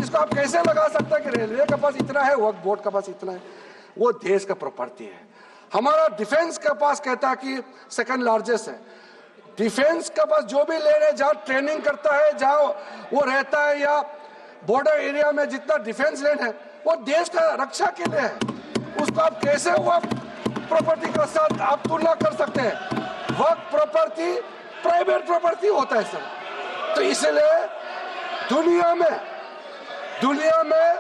इसको आप कैसे लगा सकते हैं कि रेलवे के पास इतना है वक्फ बोर्ड के पास इतना है? वो देश का प्रॉपर्टी है। हमारा डिफेंस के पास कहता है कि 2nd लार्जेस्ट है। डिफेंस के पास जो भी ले रहे, जहाँ ट्रेनिंग करता है, जहाँ वो रहता है, या बॉर्डर एरिया में जितना डिफेंस लैंड है वो देश का रक्षा के लिए है। उसको आप कैसे वक्फ प्रॉपर्टी के साथ आप तुलना कर सकते हैं? वक्फ प्रॉपर्टी प्राइवेट प्रॉपर्टी होता है सर। तो इसलिए दुनिया में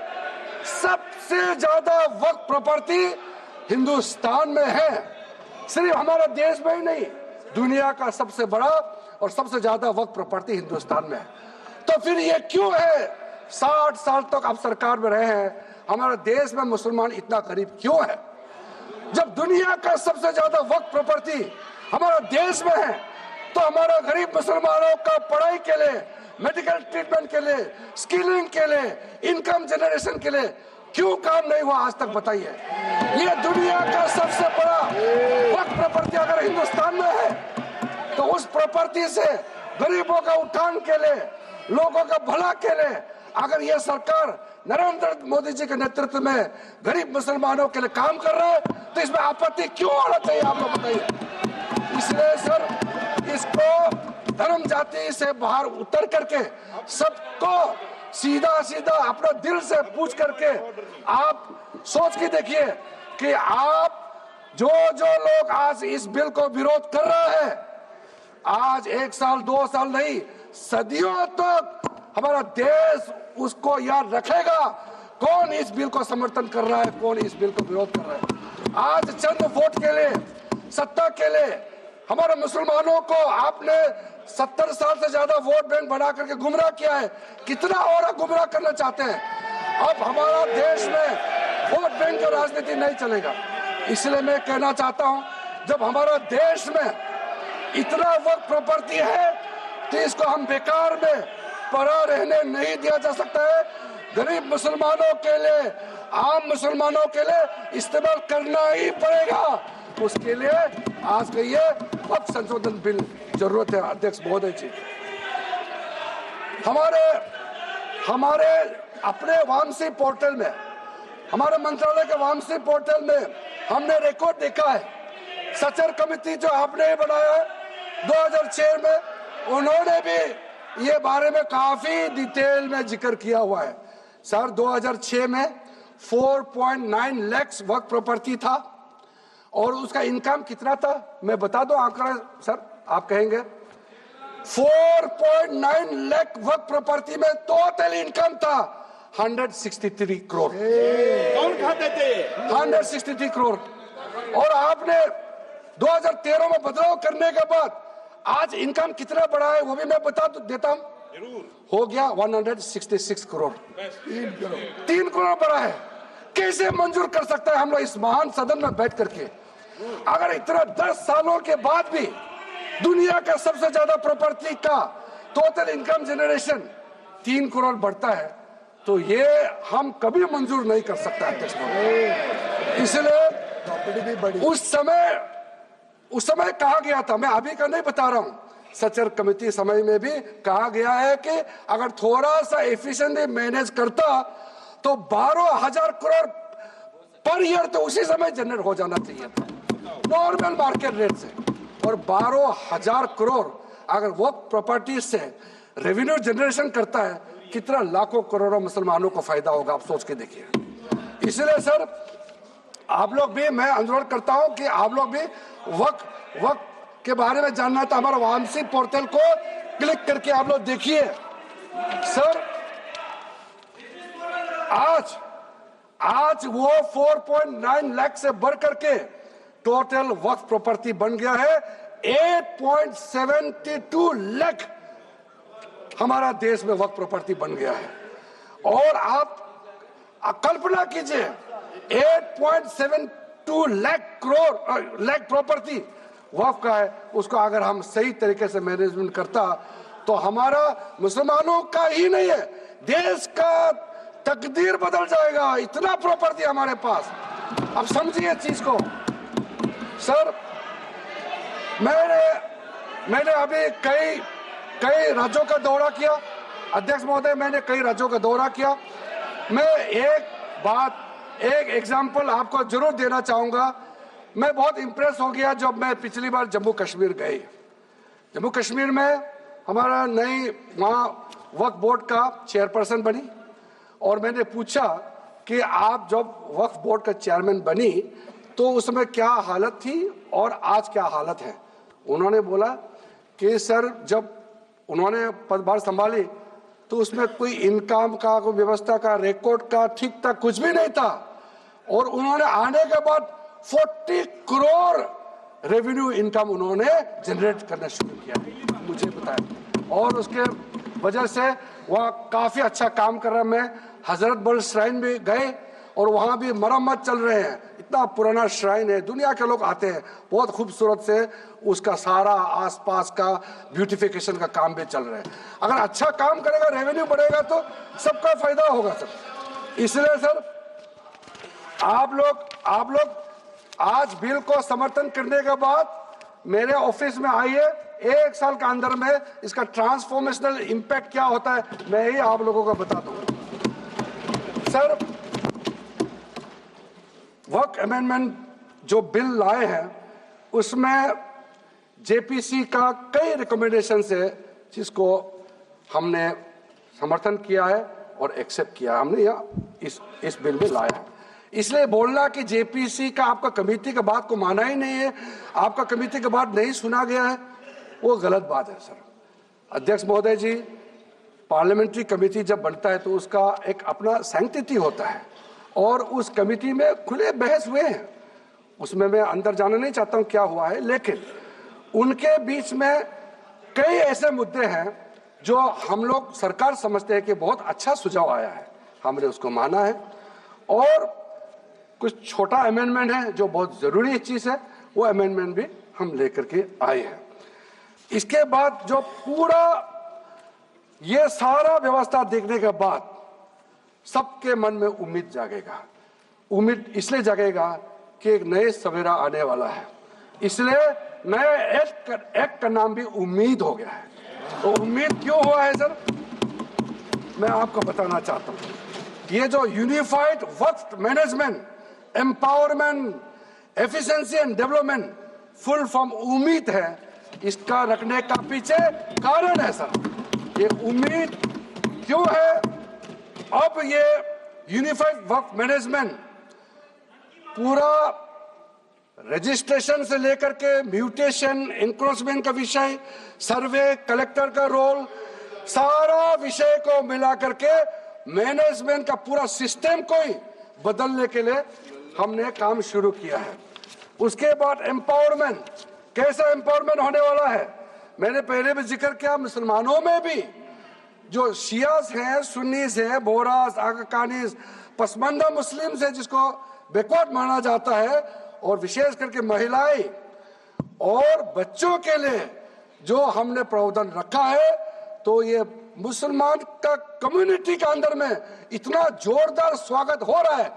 सबसे ज्यादा वक्फ प्रॉपर्टी हिंदुस्तान में है। सिर्फ हमारा देश में ही नहीं, दुनिया का सबसे बड़ा और सबसे ज्यादा वक्फ प्रॉपर्टी हिंदुस्तान में है। तो फिर ये क्यों है 60 साल तक आप सरकार में रहे हैं, हमारा देश में मुसलमान इतना गरीब क्यों है? जब दुनिया का सबसे ज्यादा वक्फ प्रॉपर्टी हमारा देश में है, तो हमारा गरीब मुसलमानों का पढ़ाई के लिए, मेडिकल ट्रीटमेंट के लिए, स्किलिंग के लिए, इनकम जनरेशन के लिए क्यों काम नहीं हुआ आज तक? बताइए। ये दुनिया का सबसे बड़ा वक्फ प्रॉपर्टी अगर हिंदुस्तान में है, तो उस प्रॉपर्टी से गरीबों का उत्थान के लिए, लोगों का भला के लिए अगर ये सरकार नरेंद्र मोदी जी के नेतृत्व में गरीब मुसलमानों के लिए काम कर रहा है, तो इसमें आपत्ति क्यों होना चाहिए? आप लोग बताइए। इसलिए सर, इसको धर्म जाति से बाहर उतर करके सबको सीधा सीधा अपना दिल से पूछ करके आप सोच के देखिए कि आप जो लोग आज इस बिल को विरोध कर रहा है, आज 1 साल 2 साल नहीं, सदियों तक हमारा देश उसको याद रखेगा कौन इस बिल को समर्थन कर रहा है, कौन इस बिल को विरोध कर रहा है। आज चंद वोट के लिए, सत्ता के लिए हमारे मुसलमानों को आपने 70 साल से ज्यादा वोट बैंक बना करके गुमराह किया है। कितना और गुमराह करना चाहते हैं? अब हमारा देश में वोट बैंक की राजनीति नहीं चलेगा। इसलिए मैं कहना चाहता हूं, जब हमारा देश में इतना वक्फ प्रॉपर्टी है, तो इसको हम बेकार में पड़ा रहने नहीं दिया जा सकता है। गरीब मुसलमानों के लिए, आम मुसलमानों के लिए इस्तेमाल करना ही पड़ेगा। उसके लिए आज का ये वक्फ संशोधन बिल जरूरत है। अध्यक्ष महोदय जी, हमारे अपने वामसी पोर्टल में, हमारे मंत्रालय के वामसी पोर्टल में हमने रिकॉर्ड देखा है। सचर कमेटी जो आपने बनाया है 2006 में, उन्होंने भी ये बारे में काफी डिटेल में जिक्र किया हुआ है। सर 2006 में 4.9 लाख वक्फ प्रॉपर्टी था और उसका इनकम कितना था? मैं बता दूं आंकड़ा सर, आप कहेंगे 4.9 लाख वक्फ प्रॉपर्टी में टोटल इनकम था 163 करोड़। कौन खाते थे? 163 करोड़। और आपने 2013 में बदलाव करने के बाद आज इनकम कितना बढ़ा है वो भी मैं बता देता हूं। हो गया 166 करोड़। 3 करोड़ बढ़ा है। कैसे मंजूर कर सकता है हम लोग इस महान सदन में बैठ करके? अगर इतना 10 सालों के बाद भी दुनिया का सबसे ज्यादा प्रॉपर्टी का टोटल इनकम जनरेशन 3 करोड़ बढ़ता है, तो ये हम कभी मंजूर नहीं कर सकता अध्यक्ष। इसलिए उस समय कहा गया था, मैं अभी का नहीं बता रहा हूं, सचर कमेटी समय में भी कहा गया है कि अगर थोड़ा सा एफिशिएंटली मैनेज करता तो 12,000 करोड़ पर ईयर तो उसी समय जनरेट हो जाना चाहिए था नॉर्मल मार्केट रेट से। और 12,000 करोड़ अगर वो प्रॉपर्टी से रेवेन्यू जनरेशन करता है, कितना लाखों करोड़ों मुसलमानों को फायदा होगा, आप सोच के देखिए। इसलिए सर आप लोग भी, मैं अनुरोध करता हूं कि आप लोग भी वक्फ के बारे में जानना है तो हमारा वामसी पोर्टल को क्लिक करके आप लोग देखिए। सर आज वो 4.9 लाख से बढ़ करके टोटल वक्फ प्रॉपर्टी बन गया है 8.72 लाख। हमारा देश में वक्फ प्रॉपर्टी बन गया है। और आप कल्पना कीजिए 8.72 लाख प्रॉपर्टी वक्फ का है, उसको अगर हम सही तरीके से मैनेजमेंट करता तो हमारा मुसलमानों का ही नहीं है, देश का तकदीर बदल जाएगा। इतना प्रॉपर्टी हमारे पास। अब समझिए चीज को। सर मैंने अभी कई राज्यों का दौरा किया अध्यक्ष महोदय, मैंने कई राज्यों का दौरा किया। मैं एक एग्जांपल आपको जरूर देना चाहूंगा। मैं बहुत इंप्रेस हो गया जब मैं पिछली बार जम्मू कश्मीर गई। जम्मू कश्मीर में हमारा नई वहाँ वक्फ बोर्ड का चेयरपर्सन बनी और मैंने पूछा कि आप जब वक्फ बोर्ड का चेयरमैन बनी तो उसमें क्या हालत थी और आज क्या हालत है। उन्होंने बोला कि सर जब उन्होंने पदभार संभाली तो उसमें कोई इनकम का, कोई व्यवस्था का, रिकॉर्ड का ठीक ठाक कुछ भी नहीं था। और उन्होंने आने के बाद 40 करोड़ रेवेन्यू इनकम उन्होंने जनरेट करना शुरू किया, मुझे बताया। और उसके वजह से वह काफी अच्छा काम कर रहा है। मैं हजरत बल श्राइन भी गए और वहाँ भी मरम्मत चल रहे हैं। इतना पुराना श्राइन है, दुनिया के लोग आते हैं, बहुत खूबसूरत से उसका सारा आसपास का ब्यूटिफिकेशन का काम भी चल रहा है। अगर अच्छा काम करेगा, रेवेन्यू बढ़ेगा तो सबका फायदा होगा सर। इसलिए सर आप लोग आज बिल को समर्थन करने के बाद मेरे ऑफिस में आइए, 1 साल के अंदर में इसका ट्रांसफॉर्मेशनल इम्पैक्ट क्या होता है मैं ही आप लोगों को बता दूंगा। सर वक्फ अमेंडमेंट जो बिल लाए हैं उसमें जेपीसी का कई रिकमेंडेशंस है जिसको हमने समर्थन किया है और एक्सेप्ट किया है। हमने यह इस बिल में लाया है। इसलिए बोलना कि जेपीसी का आपका कमेटी का बात को माना ही नहीं है, आपका कमेटी का बात नहीं सुना गया है, वो गलत बात है सर। अध्यक्ष महोदय जी, पार्लियामेंट्री कमेटी जब बनता है तो उसका एक अपना सैंक्टिटी होता है और उस कमेटी में खुले बहस हुए हैं। उसमें मैं अंदर जाना नहीं चाहता हूं क्या हुआ है, लेकिन उनके बीच में कई ऐसे मुद्दे हैं जो हम लोग सरकार समझते हैं कि बहुत अच्छा सुझाव आया है, हमने उसको माना है। और कुछ छोटा अमेंडमेंट है जो बहुत जरूरी चीज है, वो अमेंडमेंट भी हम लेकर के आए हैं। इसके बाद जो पूरा ये सारा व्यवस्था देखने के बाद सबके मन में उम्मीद जागेगा। उम्मीद इसलिए जागेगा कि एक नए सवेरा आने वाला है, इसलिए नए एक्ट का नाम भी उम्मीद हो गया है। तो उम्मीद क्यों हुआ है सर, मैं आपको बताना चाहता हूं। ये जो unified Waqf management, empowerment, efficiency and development, full form उम्मीद है, इसका रखने का पीछे कारण है सर। ये उम्मीद क्यों है? अब ये यूनिफाइड वक्फ मैनेजमेंट पूरा रजिस्ट्रेशन से लेकर के म्यूटेशन, इंक्रोचमेंट का विषय, सर्वे, कलेक्टर का रोल, सारा विषय को मिला करके मैनेजमेंट का पूरा सिस्टम को ही बदलने के लिए हमने काम शुरू किया है। उसके बाद एम्पावरमेंट, कैसा एम्पावरमेंट होने वाला है? मैंने पहले भी जिक्र किया, मुसलमानों में भी जो शियास हैं, सुन्नीस हैं, बोरास, आकाकानीस, पसमानदा मुस्लिम्स है जिसको बैकवर्ड माना जाता है, और विशेष करके महिलाएं और बच्चों के लिए जो हमने प्रावधान रखा है, तो ये मुसलमान का कम्युनिटी के अंदर में इतना जोरदार स्वागत हो रहा है।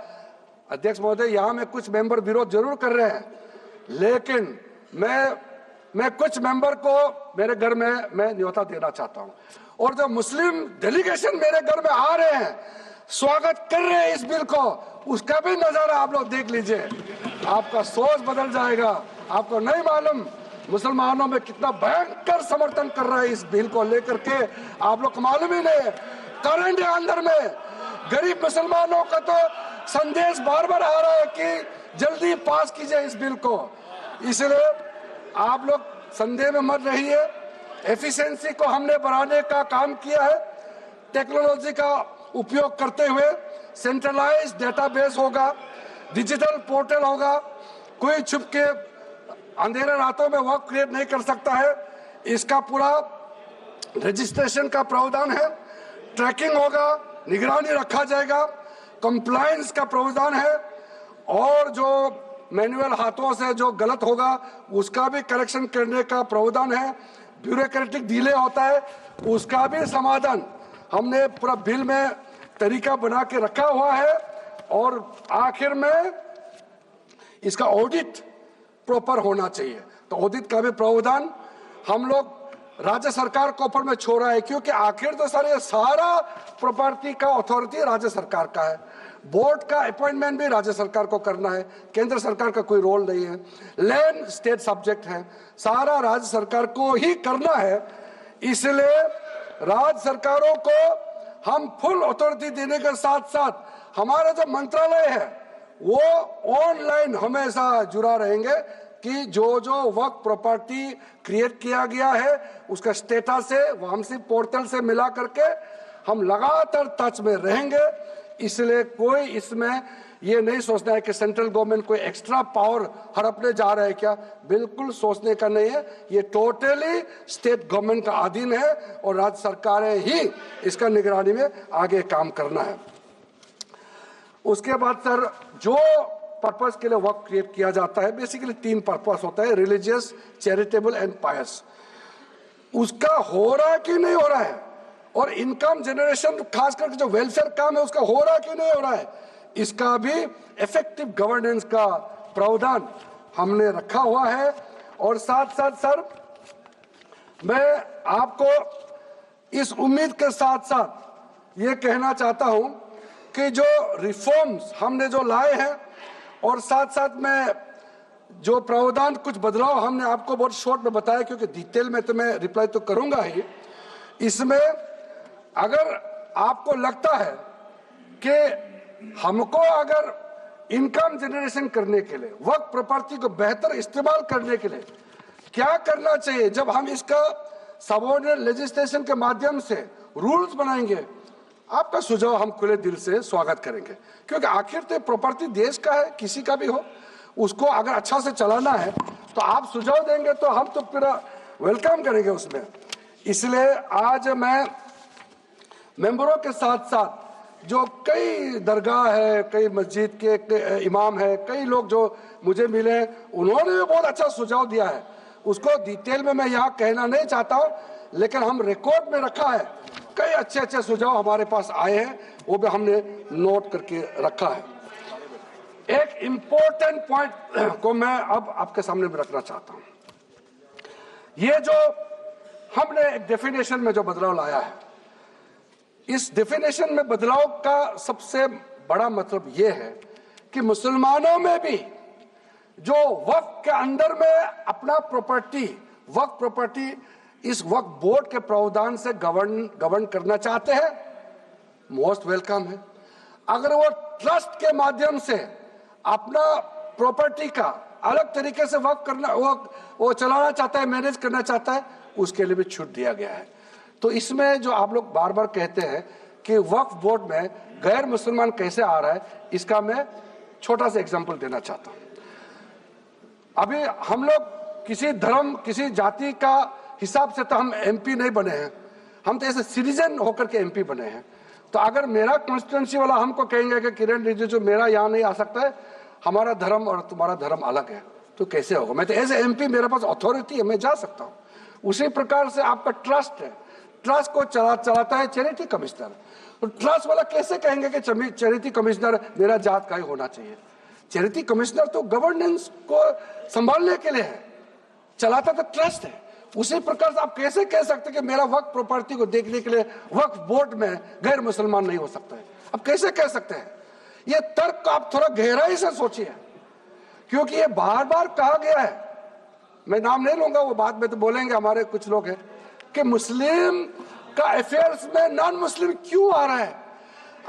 अध्यक्ष महोदय, यहाँ में कुछ मेंबर विरोध जरूर कर रहे हैं, लेकिन मैं कुछ मेंबर को मेरे घर में मैं न्योता देना चाहता हूँ, और जो मुस्लिम डेलीगेशन मेरे घर में आ रहे हैं, स्वागत कर रहे हैं इस बिल को, उसका भी नजारा आप लोग देख लीजिए, आपका सोच बदल जाएगा। आपको नहीं मालूम मुसलमानों में कितना भयंकर समर्थन कर रहा है इस बिल को लेकर के, आप लोग को मालूम ही नहीं है। करंट अंदर में गरीब मुसलमानों का तो संदेश बार बार आ रहा है कि जल्दी पास कीजिए इस बिल को। इसलिए आप लोग संदेह में मत रहिए। एफिशिएंसी को हमने बढ़ाने का काम किया है। टेक्नोलॉजी का उपयोग करते हुए सेंट्रलाइज्ड डेटाबेस होगा, डिजिटल पोर्टल होगा, कोई छुप के अंधेरे रातों में वर्क क्रिएट नहीं कर सकता है। इसका पूरा रजिस्ट्रेशन का प्रावधान है, ट्रैकिंग होगा, निगरानी रखा जाएगा, कंप्लायंस का प्रावधान है, और जो मैनुअल हाथों से जो गलत होगा उसका भी करेक्शन करने का प्रावधान है। ब्यूरोक्रेटिक डिले होता है उसका भी समाधान हमने पूरा बिल में तरीका बना के रखा हुआ है। और आखिर में इसका ऑडिट प्रॉपर होना चाहिए, तो ऑडिट का भी प्रावधान हम लोग राज्य सरकार को ऊपर में छोड़ा है, क्योंकि आखिर तो सारा प्रॉपर्टी का अथॉरिटी राज्य सरकार का है। बोर्ड का अपॉइंटमेंट भी राज्य सरकार को करना है, केंद्र सरकार का कोई रोल नहीं है। लैंड स्टेट सब्जेक्ट है, सारा राज्य सरकार को ही करना है। इसलिए राज्य सरकारों को हम फुल अथॉरिटी देने के साथ साथ हमारा जो मंत्रालय है वो ऑनलाइन हमेशा जुड़ा रहेंगे कि जो जो वक्त प्रॉपर्टी क्रिएट किया गया है उसका स्टेटस है वामसी पोर्टल से मिला करके हम लगातार टच में रहेंगे। इसलिए कोई इसमें ये नहीं सोचना है कि सेंट्रल गवर्नमेंट कोई एक्स्ट्रा पावर हड़पने जा रहा है क्या, बिल्कुल सोचने का नहीं है। ये टोटली स्टेट गवर्नमेंट का अधीन है और राज्य सरकारें ही इसका निगरानी में आगे काम करना है। उसके बाद सर जो पर्पस के लिए वक्त क्रिएट किया जाता है, बेसिकली 3 पर्पस होता है, रिलीजियस, चैरिटेबल एंड पायस। उसका हो रहा है कि नहीं हो रहा है, और इनकम जनरेशन खास करके जो वेलफेयर काम है उसका हो रहा है कि नहीं हो रहा है, इसका भी इफेक्टिव गवर्नेंस का प्रावधान हमने रखा हुआ है। और साथ साथ सर मैं आपको इस उम्मीद के साथ साथ ये कहना चाहता हूं कि जो रिफॉर्म्स हमने जो लाए हैं और साथ साथ में जो प्रावधान कुछ बदलाव हमने आपको बहुत शॉर्ट में बताया, क्योंकि डिटेल में तो मैं रिप्लाई तो करूंगा ही, इसमें अगर आपको लगता है कि हमको अगर इनकम जनरेशन करने के लिए, वक्त प्रॉपर्टी को बेहतर इस्तेमाल करने के लिए क्या करना चाहिए, जब हम इसका सबऑर्डिनेट लेजिस्लेशन के माध्यम से रूल्स बनाएंगे, आपका सुझाव हम खुले दिल से स्वागत करेंगे। क्योंकि आखिर तो प्रॉपर्टी देश का है, किसी का भी हो, उसको अगर अच्छा से चलाना है तो आप सुझाव देंगे तो हम तो पूरा वेलकम करेंगे उसमें। इसलिए आज मैं मेंबरों के साथ साथ जो कई दरगाह है, कई मस्जिद के इमाम है, कई लोग जो मुझे मिले, उन्होंने भी बहुत अच्छा सुझाव दिया है। उसको डिटेल में मैं यहाँ कहना नहीं चाहता हूँ, लेकिन हम रिकॉर्ड में रखा है, कई अच्छे अच्छे सुझाव हमारे पास आए हैं, वो भी हमने नोट करके रखा है। एक इम्पोर्टेंट पॉइंट को मैं अब आपके सामने में रखना चाहता हूँ। ये जो हमने एक डेफिनेशन में जो बदलाव लाया है, इस डेफिनेशन में बदलाव का सबसे बड़ा मतलब ये है कि मुसलमानों में भी जो वक्फ के अंदर में अपना प्रॉपर्टी, वक्फ प्रॉपर्टी इस वक्फ बोर्ड के प्रावधान से गवर्न करना चाहते हैं, मोस्ट वेलकम है। अगर वो ट्रस्ट के माध्यम से अपना प्रॉपर्टी का अलग तरीके से वक्फ करना, वो चलाना चाहता है, मैनेज करना चाहता है, उसके लिए भी छूट दिया गया है। तो इसमें जो आप लोग बार बार कहते हैं कि वक्फ बोर्ड में गैर मुसलमान कैसे आ रहा है, इसका मैं छोटा सा एग्जांपल देना चाहता हूं। अभी हम लोग किसी धर्म, किसी जाति का हिसाब से तो हम एमपी नहीं बने हैं, हम तो ऐसे सिटीजन होकर के एमपी बने हैं। तो अगर मेरा कॉन्स्टिट्यूंसी वाला हमको कहेंगे कि किरण रिजिजू मेरा यहाँ नहीं आ सकता है, हमारा धर्म और तुम्हारा धर्म अलग है, तो कैसे होगा? मैं तो एज ए एमपी, मेरे पास अथॉरिटी है, मैं जा सकता हूँ। उसी प्रकार से आपका ट्रस्ट है, ट्रस्ट को चलाता है चैरिटी कमिश्नर। तो ट्रस्ट वाला कैसे कहेंगे कि चैरिटी कमिश्नर मेरा जात का ही होना चाहिए? चैरिटी कमिश्नर तो गवर्नेंस को संभालने के लिए है, चलाता तो ट्रस्ट है। उसी प्रकार से आप कैसे कह सकते कि मेरा वक्फ प्रॉपर्टी को देखने के लिए वक्फ बोर्ड में गैर मुसलमान नहीं हो सकता है? आप कैसे कह सकते हैं? ये तर्क आप थोड़ा गहराई से सोचिए, क्योंकि ये बार बार कहा गया है, मैं नाम नहीं लूंगा, वो बाद में तो बोलेंगे हमारे कुछ लोग हैं कि मुस्लिम का अफेयर्स में नॉन मुस्लिम क्यों आ रहा है।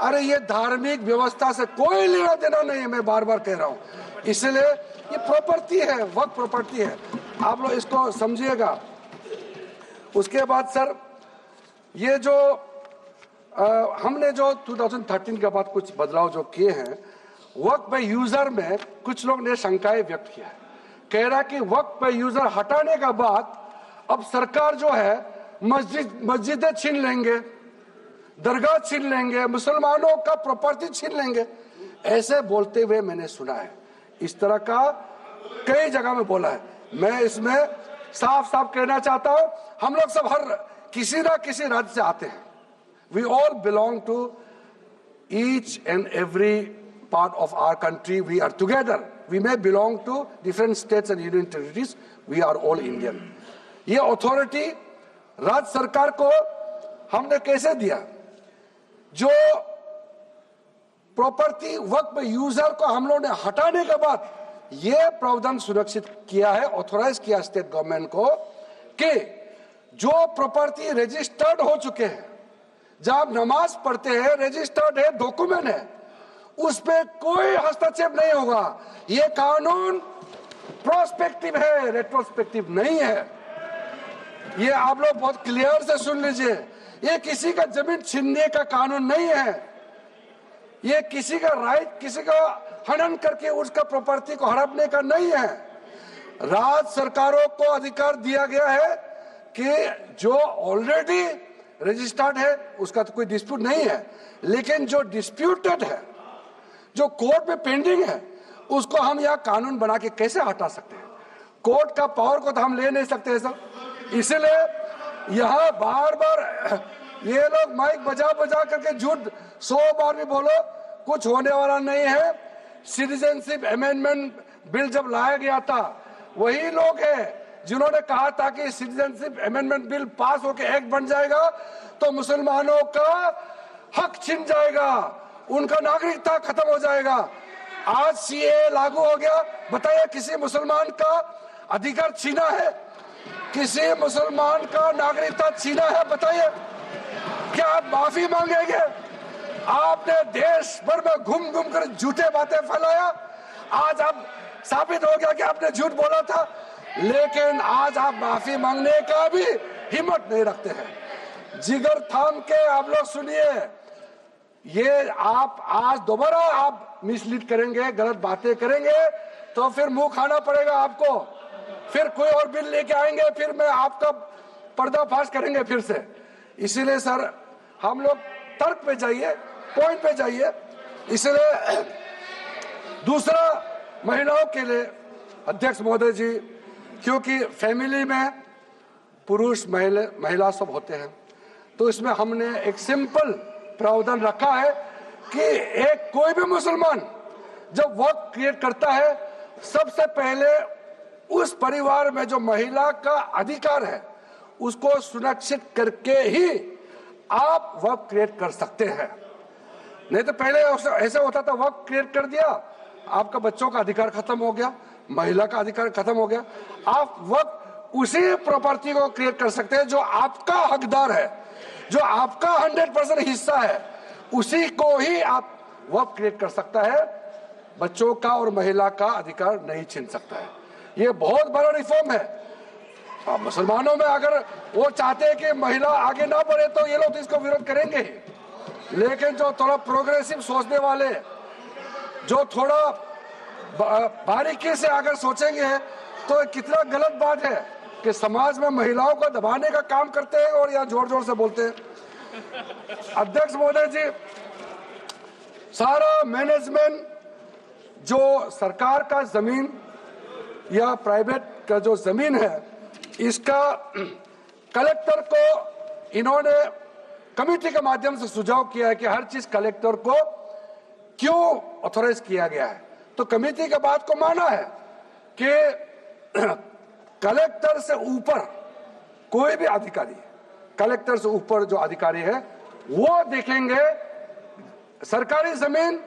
अरे ये धार्मिक व्यवस्था से कोई लेना देना नहीं है, मैं बार बार कह रहा हूं। इसलिए ये प्रॉपर्टी है, वक्फ प्रॉपर्टी है, आप लोग इसको समझिएगा। उसके बाद सर ये जो हमने जो 2013 के बाद कुछ बदलाव जो किए हैं, वक्फ बाय यूजर में कुछ लोग ने शंकाएं व्यक्त किया है, कह रहा कि वक्फ बाय यूजर हटाने के बाद अब सरकार जो है मस्जिदें छीन लेंगे, दरगाह छीन लेंगे, मुसलमानों का प्रॉपर्टी छीन लेंगे, ऐसे बोलते हुए मैंने सुना है। इस तरह का कई जगह में बोला है। मैं इसमें साफ साफ कहना चाहता हूं, हम लोग सब हर किसी ना किसी राज्य से आते हैं। We all belong to each and every part of our country, we are together, we may belong to different states and union territories, we are all Indian. ये अथॉरिटी राज्य सरकार को हमने कैसे दिया? जो प्रॉपर्टी वक्फ यूजर को हम लोगों ने हटाने के बाद यह प्रावधान सुरक्षित किया है, ऑथोराइज किया स्टेट गवर्नमेंट को कि जो प्रॉपर्टी रजिस्टर्ड हो चुके हैं, जब नमाज पढ़ते हैं, रजिस्टर्ड है, डॉक्यूमेंट है, उस पे कोई हस्तक्षेप नहीं होगा। ये कानून प्रोस्पेक्टिव है, रेट्रोस्पेक्टिव नहीं है। ये आप लोग बहुत क्लियर से सुन लीजिए, ये किसी का जमीन छीनने का कानून नहीं है। ये किसी का राइट, किसी का हनन करके उसका प्रॉपर्टी को हड़पने का नहीं है। राज्य सरकारों को अधिकार दिया गया है कि जो ऑलरेडी रजिस्टर्ड है उसका तो कोई डिस्प्यूट नहीं है, लेकिन जो डिस्प्यूटेड है, जो कोर्ट में पेंडिंग है उसको हम यहाँ कानून बना के कैसे हटा सकते हैं? कोर्ट का पावर को तो हम ले नहीं सकते सर। इसलिए यहाँ बार बार ये लोग माइक बजा बजा करके झूठ 100 बार भी बोलो, कुछ होने वाला नहीं है। सिटीजनशिप अमेंडमेंट बिल जब लाया गया था वही लोग हैं जिन्होंने कहा था कि सिटीजनशिप अमेंडमेंट बिल पास होकर एक्ट बन जाएगा तो मुसलमानों का हक छिन जाएगा, उनका नागरिकता खत्म हो जाएगा। आज सीए लागू हो गया, बताइए किसी मुसलमान का अधिकार छीना है? किसी मुसलमान का नागरिकता छीना है? बताइए, क्या आप माफी मांगेंगे? आपने देश भर में घूम घूम कर झूठे बातें फैलाया, आज आप साबित हो गया कि आपने झूठ बोला था, लेकिन आज आप माफी मांगने का भी हिम्मत नहीं रखते हैं। जिगर थाम के आप लोग सुनिए, ये आप आज दोबारा आप मिसलीड करेंगे, गलत बातें करेंगे तो फिर मुंह खाना पड़ेगा आपको। फिर कोई और बिल लेके आएंगे, फिर मैं आपका पर्दाफाश करेंगे फिर से। इसीलिए सर हम लोग तर्क पे जाइए, पॉइंट पे जाइए। इसलिए दूसरा, महिलाओं के लिए अध्यक्ष महोदय जी, क्योंकि फैमिली में पुरुष महिला सब होते हैं, तो इसमें हमने एक सिंपल प्रावधान रखा है कि एक कोई भी मुसलमान जब वर्क क्रिएट करता है, सबसे पहले उस परिवार में जो महिला का अधिकार है उसको सुनिश्चित करके ही आप वर्क क्रिएट कर सकते हैं। नहीं तो पहले ऐसा होता था, वर्क क्रिएट कर दिया, आपका बच्चों का अधिकार खत्म हो गया, महिला का अधिकार खत्म हो गया। आप वर्क उसी प्रॉपर्टी को क्रिएट कर सकते हैं जो आपका हकदार है, जो आपका 100% हिस्सा है, उसी को ही आप वर्क क्रिएट कर सकता है। बच्चों का और महिला का अधिकार नहीं छीन सकता है। ये बहुत बड़ा रिफॉर्म है। मुसलमानों में अगर वो चाहते हैं कि महिला आगे ना बढ़े तो ये लोग इसको विरोध करेंगे ही, लेकिन जो थोड़ा प्रोग्रेसिव सोचने वाले, जो थोड़ा बारीकी से अगर सोचेंगे तो कितना गलत बात है कि समाज में महिलाओं को दबाने का काम करते हैं और यहाँ जोर जोर से बोलते हैं। अध्यक्ष महोदय जी, सारा मैनेजमेंट जो सरकार का जमीन या प्राइवेट का जो जमीन है, इसका कलेक्टर को इन्होंने कमेटी के माध्यम से सुझाव किया है कि हर चीज कलेक्टर को क्यों ऑथोराइज किया गया है। तो कमेटी के बात को माना है कि कलेक्टर से ऊपर कोई भी अधिकारी, कलेक्टर से ऊपर जो अधिकारी है वो देखेंगे सरकारी जमीन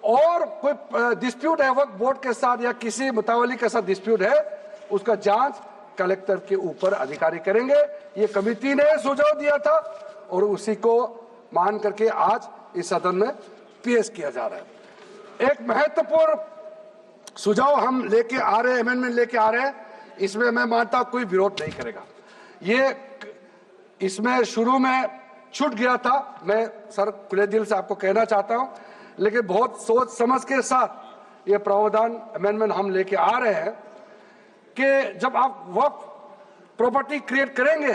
और कोई डिस्प्यूट है वक्फ बोर्ड के साथ या किसी मुतावली के साथ डिस्प्यूट है, उसका जांच कलेक्टर के ऊपर अधिकारी करेंगे। ये कमेटी ने सुझाव दिया था और उसी को मान करके आज इस सदन में पेश किया जा रहा है। एक महत्वपूर्ण सुझाव हम लेके आ रहे हैं, अमेंडमेंट लेके आ रहे हैं, इसमें मैं मानता हूं कोई विरोध नहीं करेगा। ये इसमें शुरू में छूट गया था, मैं सर खुले दिल से आपको कहना चाहता हूं, लेकिन बहुत सोच समझ के साथ ये प्रावधान अमेंडमेंट हम लेके आ रहे हैं कि जब आप वक्फ प्रॉपर्टी क्रिएट करेंगे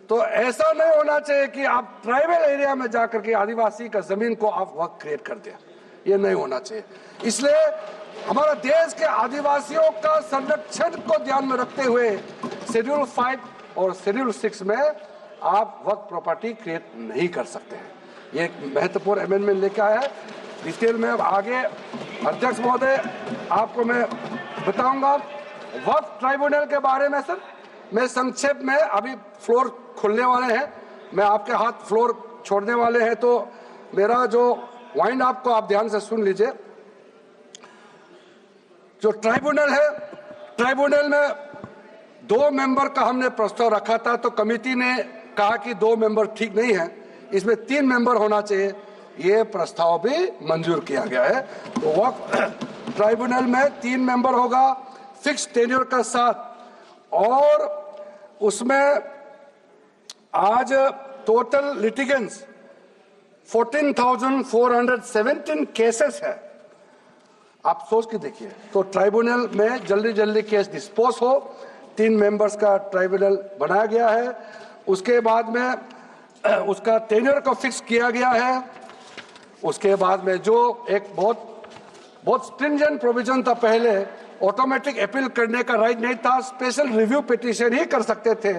तो ऐसा नहीं होना चाहिए कि आप ट्राइबल एरिया में जाकर के आदिवासी का जमीन को आप वक्फ क्रिएट कर दें, ये नहीं होना चाहिए। इसलिए हमारा देश के आदिवासियों का संरक्षण को ध्यान में रखते हुए शेड्यूल 5 और शेड्यूल 6 में आप वक्फ प्रॉपर्टी क्रिएट नहीं कर सकते हैं। ये एक महत्वपूर्ण अमेंडमेंट लेके आया है। डिटेल में अब आगे अध्यक्ष महोदय आपको मैं बताऊंगा। वक्फ ट्राइब्यूनल के बारे में सर मैं संक्षेप में, अभी फ्लोर खुलने वाले हैं, मैं आपके हाथ फ्लोर छोड़ने वाले हैं, तो मेरा जो वाइंड आपको आप ध्यान से सुन लीजिए। जो ट्राइब्यूनल है, ट्राइब्यूनल में 2 मेंबर का हमने प्रस्ताव रखा था, तो कमेटी ने कहा कि 2 मेंबर ठीक नहीं है, इसमें 3 मेंबर होना चाहिए। ये प्रस्ताव भी मंजूर किया गया है। तो वक्फ ट्राइब्यूनल में 3 मेंबर होगा फिक्स टेन्योर का साथ, और उसमें आज टोटल लिटिगेंस 14,417 केसेस है। आप सोच के देखिए, तो ट्राइब्यूनल में जल्दी जल्दी केस डिस्पोज हो, 3 मेंबर्स का ट्राइब्यूनल बनाया गया है। उसके बाद में उसका टेन्योर को फिक्स किया गया है। उसके बाद में जो एक बहुत स्ट्रिंजेंट प्रोविजन था, पहले ऑटोमेटिक अपील करने का राइट नहीं था, स्पेशल रिव्यू पिटीशन ही कर सकते थे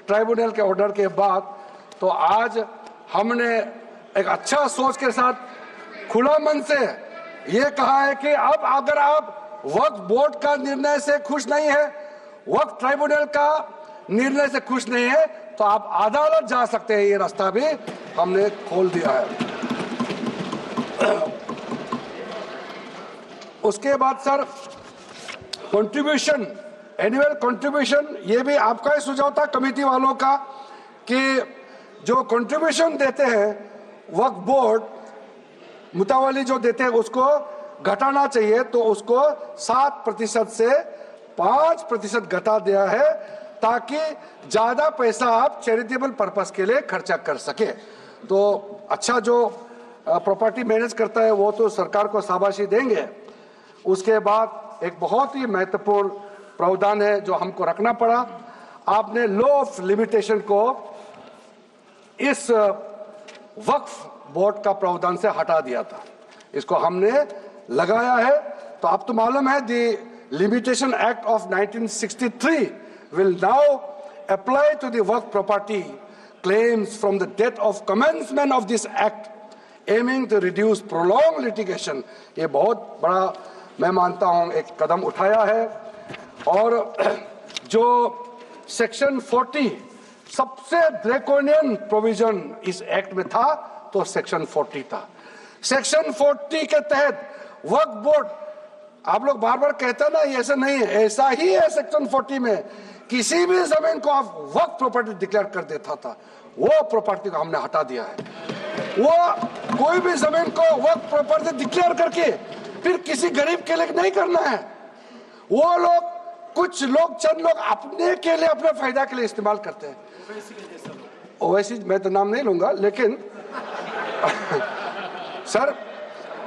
ट्राइब्यूनल के ऑर्डर के बाद। तो आज हमने एक अच्छा सोच के साथ खुला मन से ये कहा है कि अब अगर आप वक्फ बोर्ड का निर्णय से खुश नहीं है, वक्फ ट्राइब्यूनल का निर्णय से खुश नहीं है, तो आप अदालत जा सकते हैं। ये रास्ता भी हमने खोल दिया है। उसके बाद सर कंट्रीब्यूशन, एनुअल कंट्रीब्यूशन, ये भी आपका ही सुझाव था कमेटी वालों का कि जो कंट्रीब्यूशन देते हैं वक्फ बोर्ड मुतावली जो देते हैं उसको घटाना चाहिए, तो उसको 7% से 5% घटा दिया है ताकि ज्यादा पैसा आप चैरिटेबल पर्पस के लिए खर्चा कर सके। तो अच्छा जो प्रॉपर्टी मैनेज करता है वो तो सरकार को शाबाशी देंगे। उसके बाद एक बहुत ही महत्वपूर्ण प्रावधान है जो हमको रखना पड़ा, आपने लॉ ऑफ लिमिटेशन को इस वक्फ बोर्ड का प्रावधान से हटा दिया था, इसको हमने लगाया है। तो अब तो मालूम है the limitation act of 1963 will now apply to the work property claims from the date of commencement of this act, aiming to reduce prolonged litigation। ये बहुत बड़ा मैं मानता हूं एक कदम उठाया है। और जो सेक्शन 40 सबसे ड्रैकोनियन प्रोविजन इस एक्ट में था, तो सेक्शन 40 था। सेक्शन 40 के तहत वक्फ बोर्ड, आप लोग बार बार कहते हैं ना ये ऐसा नहीं है, ऐसा ही है। सेक्शन 40 में किसी भी जमीन को आप वक्फ प्रॉपर्टी डिक्लेयर कर देता था, वो प्रॉपर्टी को हमने हटा दिया है। वो कोई भी जमीन को वक्फ प्रॉपर्टी डिक्लेयर करके फिर किसी गरीब के लिए नहीं करना है। वो लोग, कुछ लोग, चंद लोग अपने के लिए, अपने फायदा के लिए इस्तेमाल करते हैं। ओवैसी मैं तो नाम नहीं लूंगा, लेकिन सर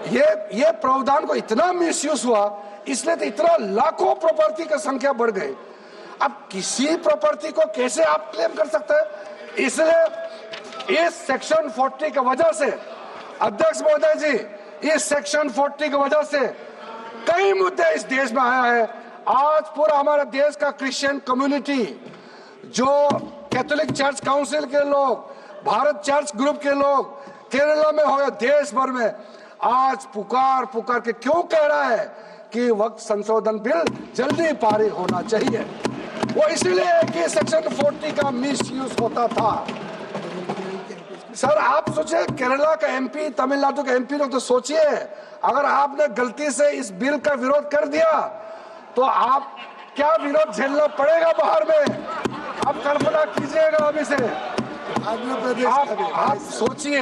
ये प्रावधान को इतना मिसयूज हुआ, इसलिए तो इतना लाखों प्रॉपर्टी की संख्या बढ़ गई। अब किसी प्रॉपर्टी को कैसे आप क्लेम कर सकते हैं? इसलिए इस सेक्शन 40 की वजह से, अध्यक्ष महोदय जी, इस सेक्शन 40 की वजह से कई मुद्दे इस देश में आया है। आज पूरा हमारे देश का क्रिश्चियन कम्युनिटी, जो कैथोलिक चर्च काउंसिल के लोग, भारत चर्च ग्रुप के लोग, केरला में हो या देश भर में, आज पुकार के क्यों कह रहा है कि वक्त संशोधन बिल जल्दी पारित होना चाहिए। वो इसलिए कि सेक्शन 40 का मिसयूज होता था। सर आप सोचिए, केरला का एमपी, तमिलनाडु का एमपी लोग तो सोचिए, अगर आपने गलती से इस बिल का विरोध कर दिया तो आप क्या विरोध झेलना पड़ेगा बाहर में, आप कल्पना कीजिएगा अभी से। आप सोचिए,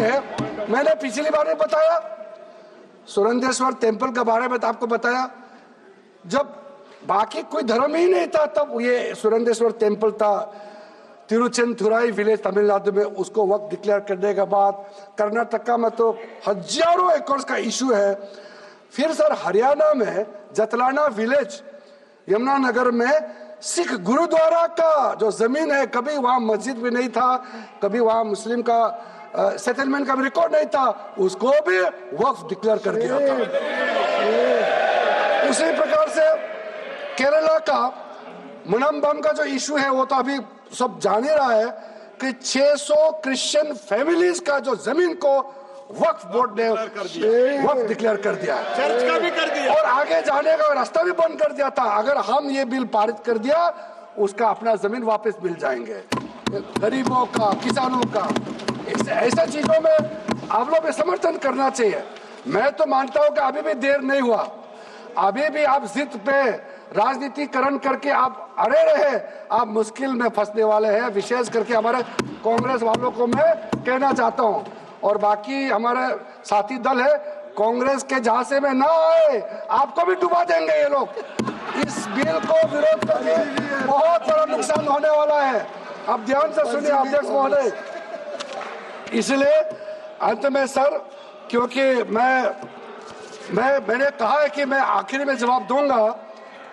मैंने पिछली बार भी बताया सुरेंद्रेश्वर टेम्पल के बारे में, तो आपको बताया जब बाकी कोई धर्म ही नहीं था तब ये सुरेंद्रेश्वर टेम्पल था। तिरुचेंथुराई विलेज तमिलनाडु में, उसको वक्त डिक्लेयर करने के बाद कर्नाटका में तो हजारों एकड़ का इशू है। फिर सर हरियाणा में जतलाना विलेज यमुनानगर में सिख गुरुद्वारा का जो जमीन है, कभी वहां मस्जिद भी नहीं था, कभी वहां मुस्लिम का सेटलमेंट का भी रिकॉर्ड नहीं था, उसको भी वक्फ डिक्लेयर कर दिया था। उसी प्रकार से केरला का मुनम्बम का जो इशू है वो तो अभी सब जान ही रहा है कि 600 क्रिश्चियन फैमिलीज का जो जमीन को वक्फ बोर्ड ने वक्फ डिक्लेयर कर दिया है, चर्च का भी कर दिया, और आगे जाने का रास्ता भी बंद कर दिया था। अगर हम ये बिल पारित कर दिया, उसका अपना जमीन वापस मिल जाएंगे गरीबों का, किसानों का। ऐसा चीजों में आप लोग समर्थन करना चाहिए। मैं तो मानता हूं कि अभी भी देर नहीं हुआ, अभी भी आप जिद पे राजनीतिकरण करके आप अड़े रहे, आप मुश्किल में फंसने वाले हैं। विशेष करके हमारे कांग्रेस वालों को मैं कहना चाहता हूं, और बाकी हमारे साथी दल है, कांग्रेस के झांसे में ना आए, आपको भी डुबा देंगे ये लोग। इस बिल को विरोध करके बहुत बड़ा नुकसान होने वाला है। आप ध्यान से सुनिए अध्यक्ष महोदय। इसलिए अंत में सर, क्योंकि मैंने कहा है कि मैं आखिर में जवाब दूंगा,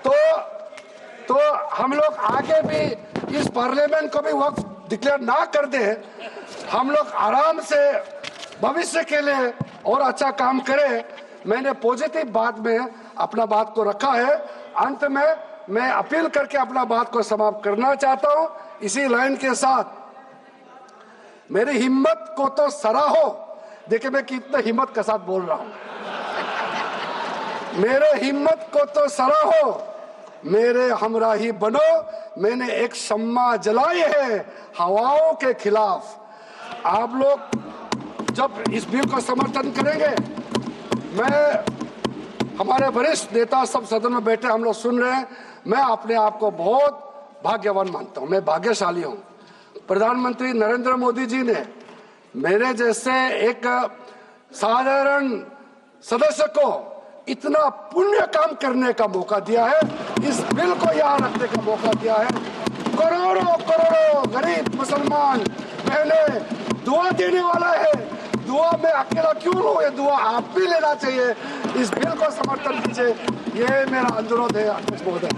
तो हम लोग आगे भी इस पार्लियामेंट को भी वक्त डिक्लेयर ना कर दे, हम लोग आराम से भविष्य के लिए और अच्छा काम करे। मैंने पॉजिटिव बात में अपना बात को रखा है। अंत में मैं अपील करके अपना बात को समाप्त करना चाहता हूं। इसी लाइन के साथ मेरी हिम्मत को तो सराहो। देखिए मैं कितना हिम्मत के साथ बोल रहा हूं। मेरे हिम्मत को तो सराहो, मेरे हमराही बनो। मैंने एक शम्मा जलाई है हवाओं के खिलाफ। आप लोग जब इस बिल को समर्थन करेंगे, मैं हमारे वरिष्ठ नेता सब सदन में बैठे हम लोग सुन रहे हैं, मैं अपने आप को बहुत भाग्यवान मानता हूं। मैं भाग्यशाली हूं। प्रधानमंत्री नरेंद्र मोदी जी ने मेरे जैसे एक साधारण सदस्य को इतना पुण्य काम करने का मौका दिया है, इस बिल को यहाँ रखने का मौका दिया है। करोड़ों करोड़ों गरीब मुसलमान बहने दुआ देने वाला है। दुआ में अकेला क्यों लूं, ये दुआ आप भी लेना चाहिए। इस बिल को समर्थन कीजिए, ये मेरा अनुरोध है अध्यक्ष महोदय।